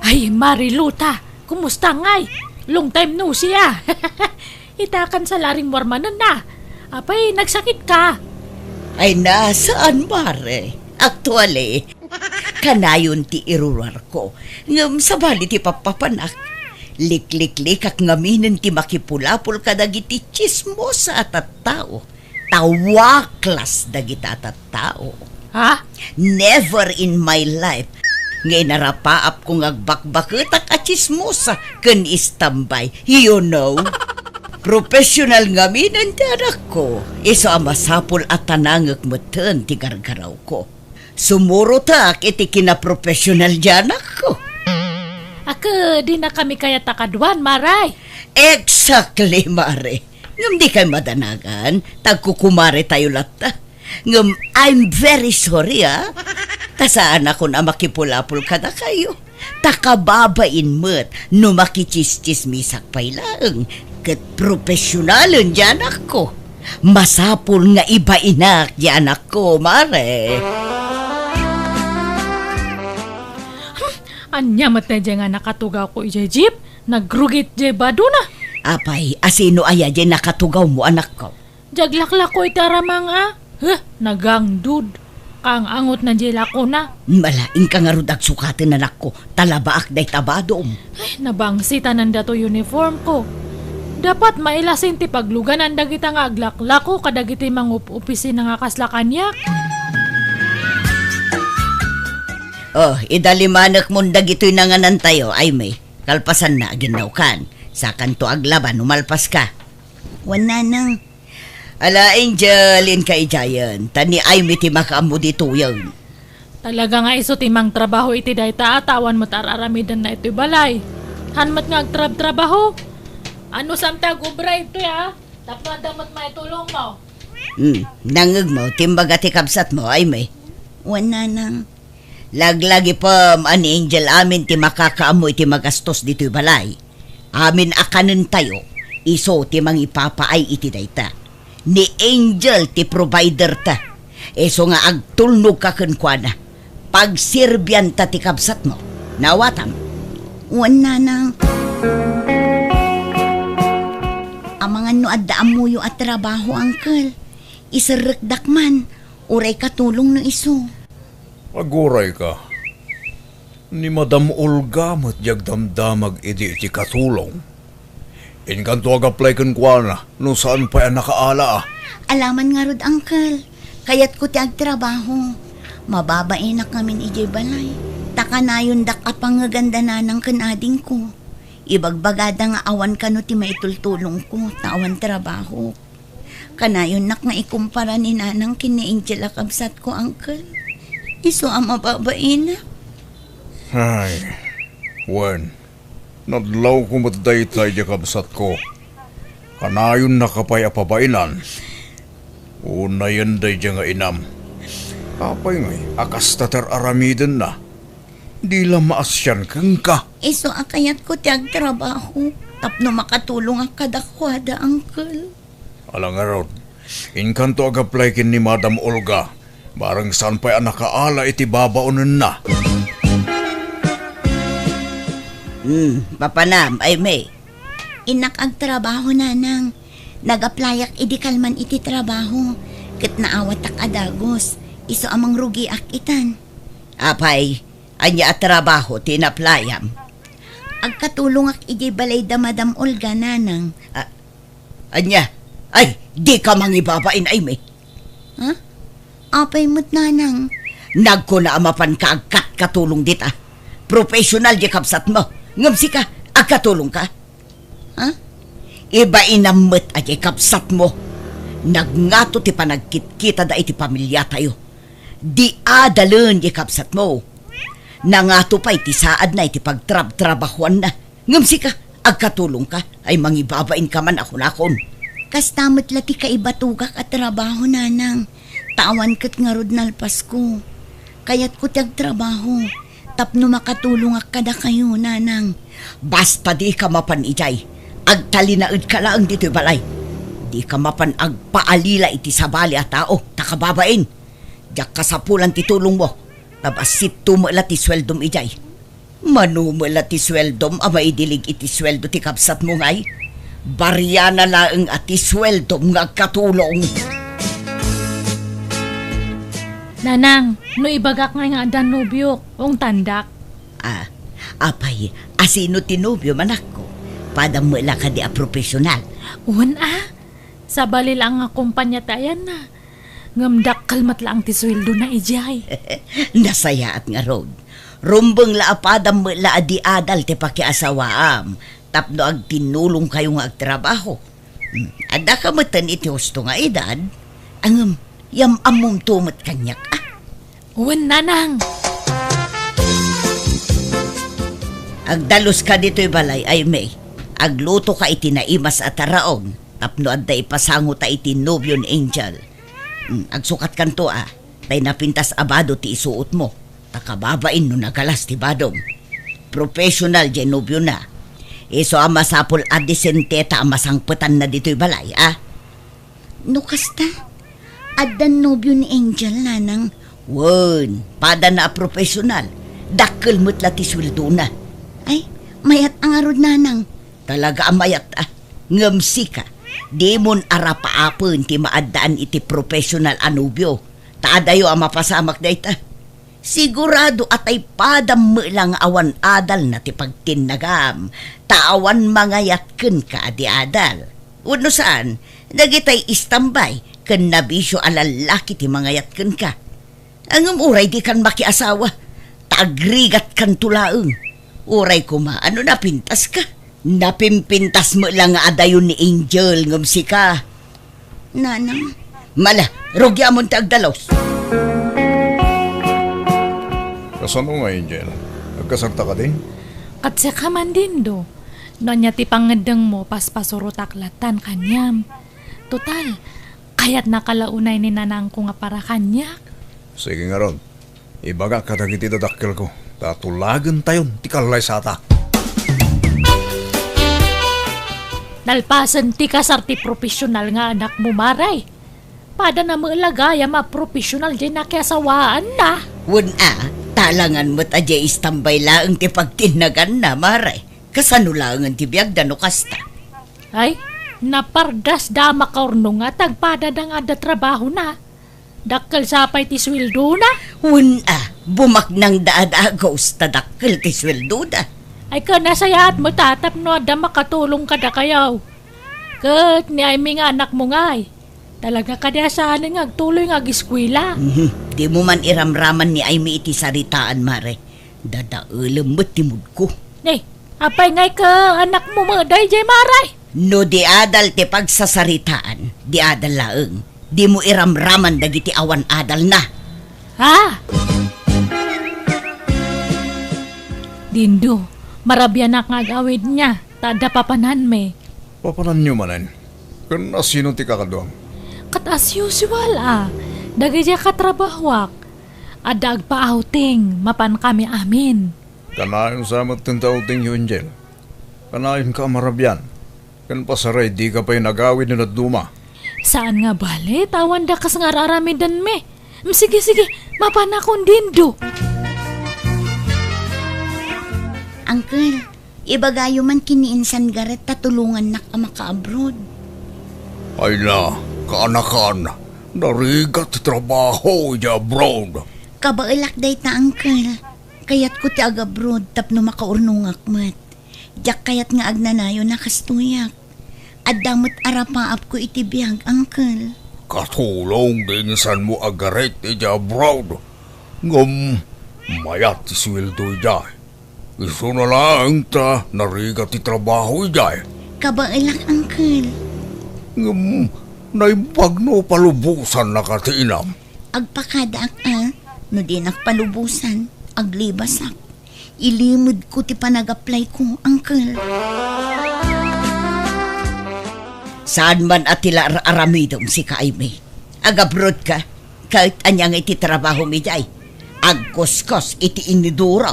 Ay, Mariluta, kumusta ngay? Long time no siya. Itakan sa laring mormanan na. Apay, nagsakit ka. Ay nasaan, mare? Actually, kanayon ti irurar ko. Ngam sabali ti papapanak. Lik-lik-lik ak ngaminin ti makipulapul kadagiti chismos sa atat tao. Tawaklas dagita atat tao. Ha? Never in my life ngay narapaap kong agbakbaketak at chismosa kan istambay. You know? Professional nga minan ti anak ko. Iso ang masapul at tanangak matan ti gargaraw ko. Sumuro tak iti kinaprofessional di anak ko. Ako, di na kami kaya takadwan, Maray. Exactly, mare. Ngam di kay madanagan, tagkukumare tayo lata. Ngam, I'm very sorry, Tasaan ako na makipulapul ka na kayo. Takababain mo't no makichistismisak pa'y lang. Kat profesyonalan di anak ko. Masapul nga iba inak di anak ko, mare. Anya mat na dyan nga nakatugaw ko ije jeep. Nagrugit je bado na. Apay, asino aya di nakatugaw mo anak ko? Jaglakla ko itaramang nagangdud. Kang angot na jela ko na. Malaing ka nga rudag sukatin anak ko. Talabaak day tabadom. Ay, nabangsita ng dato uniform ko. Dapat mailasin ti pagluganan dagita nga aglakla ko kadagiti mangup-upisi na nga kaslakanyak. Oh, idalimanak mong dagito'y nanganan tayo, ay may. Kalpasan na aginaw kan. Sa kanto aglaban, umalpas ka. Wan nanang. Ala, Angel, in kay Giant. Tani ay may timakamu dito yun. Talaga nga iso timang trabaho iti dayta atawan mo tararamidan na ito'y balay. Hanmat nga agtrab-trabaho. Ano samtag ubra ito Tapno damat maitulong mo. Nangag mo, timbaga ti kabsat mo, ay may. Wan nanang. Laglagi pa, ani Angel, amin ti makakaamoy ti magastos dito'y balay. Amin akanin tayo, iso ti mang ipapaay iti dayta. Ni Angel ti provider ta. Iso nga agtulnog ka kenkwana. Pagsirbyan ta ti kabsat mo. Nawatam. Wan nanang. Amangan no addaam mo yung at trabaho, Uncle. Isarrekdak man. Uray katulong no iso. Aguray ka. Ni Madam Olga matjag damdamag iti katulong. Inkanto ag-apply kan kwa na, no saan pa yan nakaala Alaman nga rod, Uncle. Kayat ko ti agtrabaho. Mababain na kami ijay balay. Taka na yun dak apangaganda na ng kanading ko. Ibagbagada nga awan ka no ti maitultulong ko, tawan trabaho. Kanayon nak nga ikumpara ni nanang kini Angela kabsat ko, Uncle. Iso ang mababain na. Ay, Wen, nadlaw ko matdaytay di kabsat ko. Kanayon nakapay apabainan. Unayan day di nga inam. Kapay ngay, akas tatar aramiden na. Di lang maasyan kang ka. Iso akayat ko ti agtrabaho. Tapno makatulong ang kadakwada, Uncle. Alang arod, inkanto ag-apply kin ni Madam Olga. Barang saan pa yan nakaala iti babaonan na. Papanam, ay may. Inak ang trabaho, nanang. Nag-applyak idikalman iti trabaho. Kat naawat ak adagos. Iso amang rugi ak itan. Apay, anya at trabaho tinaplayam. Agkatulong ak iji balay da Madam Olga, nanang. Anya, ay, di ka mangibabain ay may. Ha? Apay mo't, nanang. Nagko na amapan ka agkat katulong dita. Professional di kapsat mo. Ngamsi ka, agkatulong ka. Ha? Iba inamot ay kapsat mo. Nagngato ti panagkit-kita da iti pamilya tayo. Di adalon di kapsat mo. Nangato pa iti saad na iti pagtrab-trabahuan na. Ngamsi ka, agkatulong ka, ay mangibabain ka man ako nakon. Kastamot lati ka ibatugak at trabaho, nanang. Tawan kat nga rod nalpas ko. Kaya't ko tiyag trabaho. Tapno makatulong ak kada kayo, nanang. Basta di ka mapan ijay. Agtalinaid ka lang dito'y balay. Di ka mapan agpaalila iti sabali at tao, takababain. Diyak kasapulan ti tulong mo. Tabasit tumala ti sweldom ijay. Manumala ti sweldom, ama idilig iti sweldo ti kapsat mo ngay. Barya na laeng ati sweldom nga katulong. Nanang, no ibagak nga Danubyo, ong tandak. Apay, asino tinubyo manak ko. Padamula ka di a profesional. Sa bali lang nga kumpanya tayan na. Ngamdak kalmat lang ti sweldo na ijay. Nasaya at nga road. Rumbeng laapadam la adi adal ti pakiasawaam. Tapno ag tinulong kayo nga agtrabaho. Ada ka matan iti husto nga edad. Ang yam among tumot kanyak Nanang. Agdalos ka dito'y balay ay may. Agluto ka iti naimas at taraon. Tapno adda ipasango ta iti nobyon angel. Agsukat kanto tay napintas abado ti isuot mo. Takababain no nagalas ti badom. Professional dyan nobyo na. Iso masapol adisenteta masangpetan na dito'y balay No kasta? Adan nobyo ni Angel, nanang. Wan, pada na professional. Dakkel mo't lati sweldo na. Ay, mayat ang arod, nanang. Talaga amayat ngamsi ka. Di mon arapaapon ti maadaan iti professional anubyo. Taadayo ang mapasamak da ita. Sigurado atay padam mo lang awan adal na ti pagtinagam. Taawan mangayat ken ka di adal. Uno saan, nagitay istambay ken nabisyo alalaki ti mangayat ken ka. Ang uray di kan makiasawa. Tagrigat kan tulaeng. Uray kuma, ano na pintas ka? Napimpintas mo lang nga adayon ni Angel ngamsi ka. Nanang. Mala, rogya mo ti agdalos. Kasano nga, Angel? Nagkasarta ka din? Katsa ka man din do. Nonya ti pangadeng mo paspasurot aklatan kanyam. Total, kaya't nakalaunay ni nanang ko nga para kanya. Sige nga ron. Ibaga ka dagiti dadakkel ko. Tatulagan tayon, ti kalay sata. Nalpasan ti kasar ti profesional nga anak mo, Maray. Pada na mailagaya ma-profesional dyan na kiasawaan na. Talangan mo't adya istambay laang ti pagtinagan na, Maray. Kasano laangan ti biyag da no kasta. Ay, napardas da makaurno nga tagpada da nga da trabaho na. Dakkel sapay ti sweldo na. Bumaknang daad-agos tadakkel ti sweldo da. Ay ka nasayaat mo tatap no da makatulong ka da kayaw. Kat ni ay mga anak mo ngay. Talaga ka da saan nga agtuloy nga giskwila. Di mo man iramraman ni Aimee iti saritaan, Mare. Dadaulam mo't timud ko. Apay ngay ka anak mo maday jay Maray. No di adal ti pagsasaritaan, di adal laeng. Di mo iramraman dagiti awan adal na. Dindo, marabyan na ngagawid niya. Tada papanan me. Papanan nyo manan. Kan asino ti kakadwang? Kat as usual Dagay siya katrabahwak. Adag pa outing, mapan kami amin. Kanayon sa matintauting yung Angel. Kanayon ka marabyan. Kan pasaray di ka pa'y nagawid na naduma. Saan nga bale? Tawan da kas nga raramidan me. Sige, mapan akong dindo. Uncle, ibagayo man kiniinsan garet tatulungan na ka maka-abroad. Ay na, kaanakan. Narigat trabaho ya abroad. Kabailak day ta, uncle. Kaya't ko ti ag-abroad tapno makaurnong akmat. Jak kayat nga agnanayo nakastuyak. At damot arapaap ko itibiyag, Uncle. Katulong din san mo agarit ija brown. Ngam, mayat ti sweldo ija. Iso na lang ta nariga ti trabaho ija. Kabailak, Uncle. Ngam, naimbag no palubusan na katinam. Agpakadaak no di nakpalubusan, aglibasak. Ilimod ko ti panag-apply ko, Uncle. Saan man atila aramidom si Kaime. Agabrod ka, kahit anyang iti trabaho mi jay. Agkuskos iti inidura.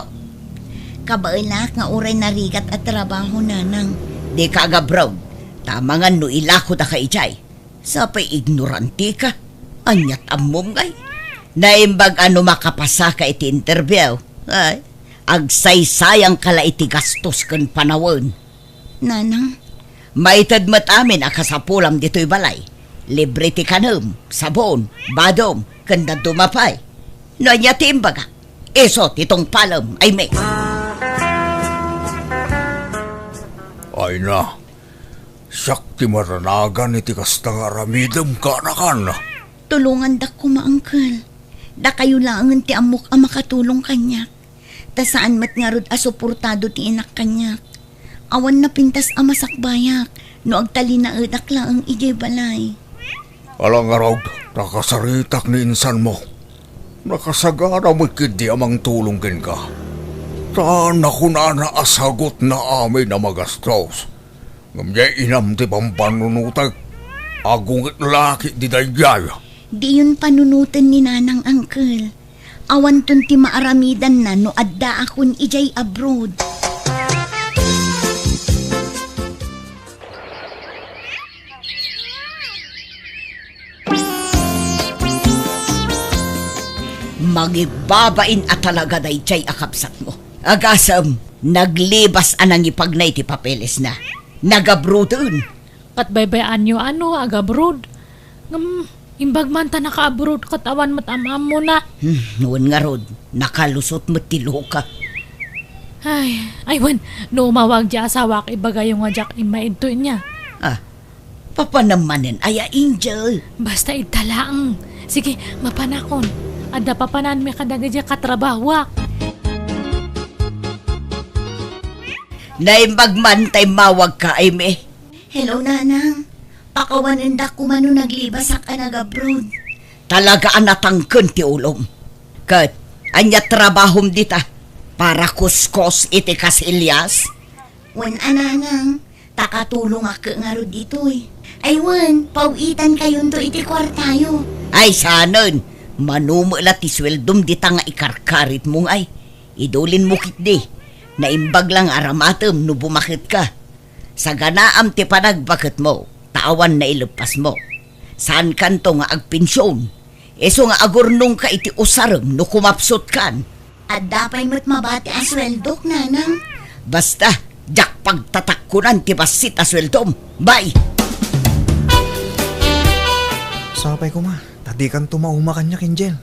Kabailak nga uray narigat at trabaho nanang. Di ka agabrod, tamangan no ilako da ka ijay. Sapay ignoranti ka, anyat amom ngay. Naimbag ano makapasa ka iti interview. Ay, agsaysayang kala iti gastos kan panawon. Nanang, Maitad mat amin akasapulam dito'y balay. Libre ti kanam, sabon, badom, kanda dumapay. No niya timbaga, iso titong palam ay may. Ay na, siyak ti maranagan iti kastang aramidam ka na ka na. tulungan dak ko, Uncle. Da kayo lang ti amok ang makatulong kanya. Ta saan mat nga rod asuportado ti inak kanya. Awan na pintas ang masakbayak, no agtali na edak lang ang ijay balay. Alang araw, nakasaritak ni insan mo. Nakasagara mo kidi amang tulong kin ka. Saan ako na naasagot na amin na magastos. Ngamya inam ti pampanunutag. Agungit laki di dayaya. Di yun panunutan ni nanang, Uncle. Awan tun ti maaramidan na no adda akon ijay abroad. Magibabain at talaga day chay akapsat mo. Agasam, naglibas anang ipagnay ti papeles na. Nagabrudun. Katbaybayan nyo agabrod. Imbag man ta naka-abroad katawan matamam mo na. Noon nga rod, nakalusot mo tilo ka. Aywan, no umawag di asawa kay bagay yung nga jak imaidto niya. Papanamanin aya angel. Basta italaang. Sige, mapanakon. Ada papanan may kadaga di katrabawak. Naimbag man tay mawag ka ay me. Hello, nanang. Pakawanan da ko mano naglibas ak anag-abroad. Talaga anatangken ti ulom. Kat, anya trabahom dita. Para kuskos iti kasilyas. Wan ananang, takatulong ako nga ro ditoy. Ay wan, pawitan kayon to iti kwartayo. Ay sanon, manumula ti sweldom dita nga ikarkarit mong ay. Idulin mo kit di. Naimbag lang aramatem no bumakit ka. Sa ganaam ti panagbakit mo, taawan na ilupas mo. Saan kanto nga agpensyon? Eso nga agurnong ka iti usarem no kumapsot kan. At dapay mo't mabati ang sweldok, nanang. Basta, jak pagtatakkunan ti basit a sweldom. Bye! Sapay ko ma, tadi kan tumauma kanya kinjel.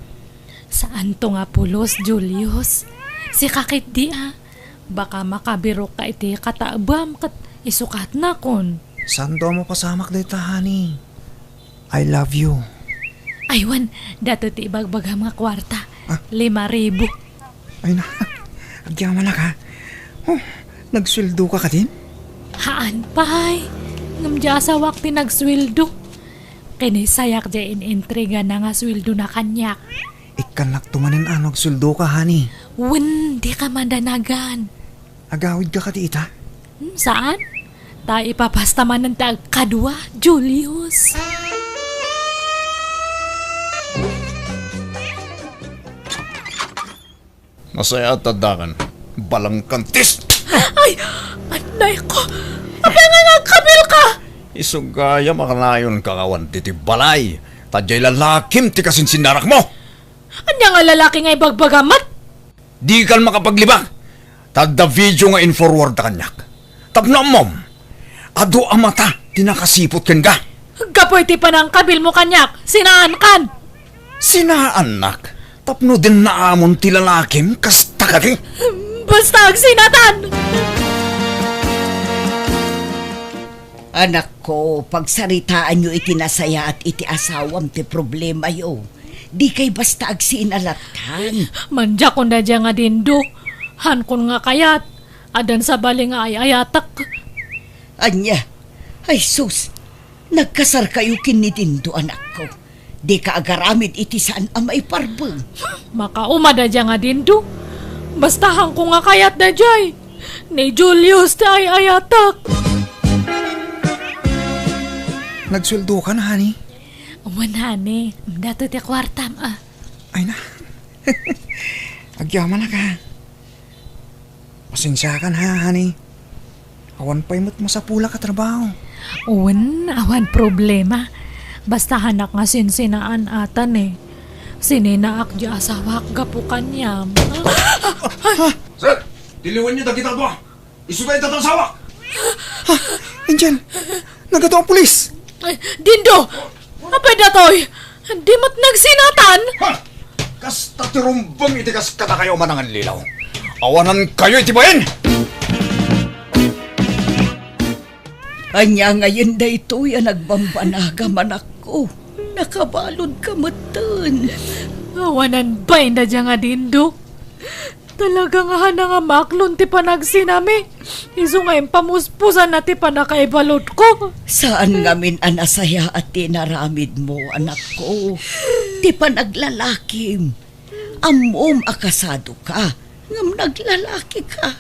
Saan to nga pulos, Julius? Si kakit di Baka makabirok ka iti kataabam kat isukat na kon. Saan to mo pasamak dito, honey? I love you. Aywan, dato ti ibagbaga mga kwarta. 5,000. Ay na, agyaman na ka. Oh, nagsweldo ka din? Haan pay, ngamdya sa wakti nagswildo. Kinisayak dyan intriga na nga swildo na kanyak. Ikanak tumanin nagsweldo ka, honey. Wen, di ka mandanagan. Agawid ka tita? Saan? Ta ipapasta man ng tag kadwa, Julius. Masaya at tadakan. Balang kantis! Ay, anay ko. Kaya nga nagkabil ka. Isugaya makanayon kakawan titi balay. Tadyay lalakim ti kasin sinarak mo. Anya nga lalaki nga ibagbagamat? Di kan makapaglibang. Tadda video nga in-forward kanyak. Tapno mom. Ado ang mata, tinakasipot ken ka. Kapoy ti pa ng kabil mo kanyak. Sinaan kan? Sinaanak. Tapno din naamon ti lalakim kasta ka di. Basta agsinatan. Anak ko, pagsaritaan nyo iti nasaya at iti asawam ti problema yo. Di kay basta agsinalatan. Manja kon da dya nga dindo. Han kon nga kayat. Adan sa bali nga ay ayatak. Anya, ay sus, nagkasar kayo kinidindo anak ko. Di ka agaramid iti saan amay parbeng. Makauma da dya nga dindo. Basta hang ko nga kayat da jay. Ni Julius da ay ayatak. Nagsweldo ka na, honey? Umanhani, dato ti kwartam ah. Ay na. Agyaman na ka. Pasensya ka na, honey. Awan pa'y mo sa pula ka trabaho. Uwan, awan problema. Basta hanak nga sinsinaan atan eh. Sininaak di asawak gapu kanyam. Sir, diliwan niyo dagita ba? Isugay tatang sawak! Angel, nagato ang pulis! Ay, Dindo! Apay datoy! Di mo't nagsinatan! Ha! Kasta tirumbang itikas kata kayo manangan lilaw. Awanan kayo itibayin! Anya ngayon da ito yan nagbambanaga manak ko. Nakabalod ka matan. Awanan ba na dyan nga Dindo? Talaga nga nga maklon ti panagsinami. Iso nga yung pamuspusan na ti panakaibalot ko. Saan ngamin anasaya at tinaramid mo, anak ko? Ti panaglalakim. Amom akasado ka. Ngam naglalaki ka.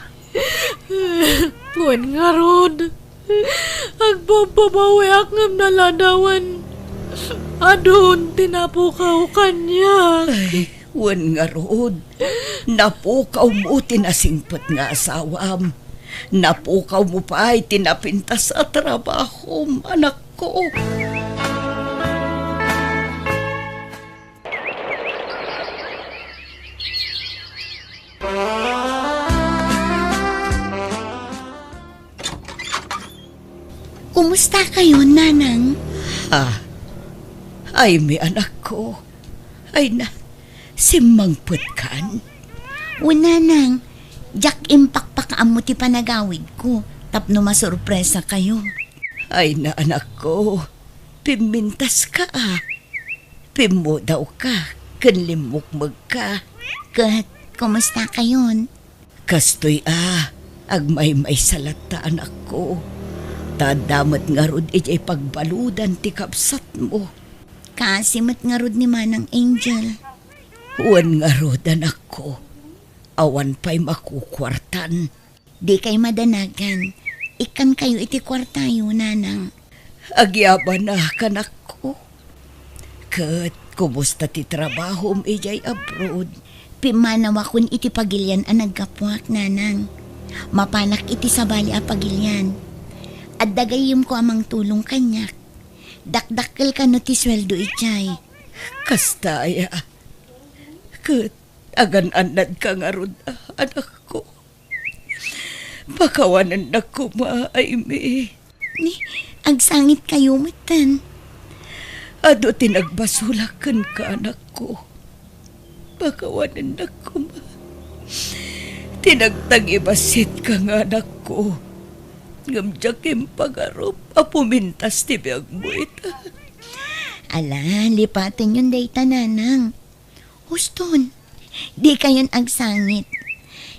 Ngun nga rod. Agbababawi ak ngam naladawan. Adun, tinapukaw kanya. Ay, wan nga rood. Napukaw mo tinasingpot nga asawam. Napukaw mo pa ay tinapintas sa trabaho, anak ko. Kumusta kayo, Nanang? Ay, may anak ko. Ay na, simangpot kan. O, Nanang, Jack impakpakaam mo ti panagawid ko. Tapno masurpresa kayo. Ay na, anak ko. Pimintas ka Pimo daw ka. Kanlimukmag ka. Kat, kumusta kayon? Kastoy agmay-may salata anak ko. Tadamat nga rod ijay pagbaludan ti kapsat mo. Kasimat nga rod ni Manang Angel. Huwan nga rod anak ko. Awan pa'y makukwartan. Di kay madanagan. Ikan kayo iti kwartayo, Nanang. Agyaba na kanak ko. Kat, kumusta ti trabaho ijay abroad? Pimanawa kun iti pagilyan ang nagkapuak, Nanang. Mapanak iti sabali a pagilyan. At dagayim ko amang tulong kanyak. Dakdakkel ka no ti sweldo ichay. Kastaya. Kat, agan-anad ka nga rod, anak ko. Pakawanan na kumaay mi. Ni, agsangit kayo matan. Ado tinagbasulakan ka, anak ko. Pakawanan na kuma. Tinagtagibasit ka nga, anak ko. Ngamjakim pagarup, apumintas ti biyag mo ita. Ala, lipatin yung data, Nanang. Huston, di kayon agsangit.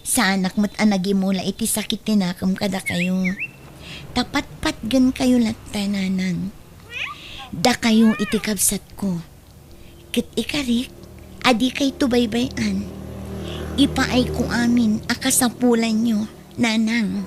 Sa anak mo't anagimula iti sakit tinakam kada kayo. Tapat-pat gan kayo latta, Nanang. Da kayo iti kabsat ko. Kit ikarik, adi kay tubaybayan. Ipaay ko amin akasapulan nyo, Nanang.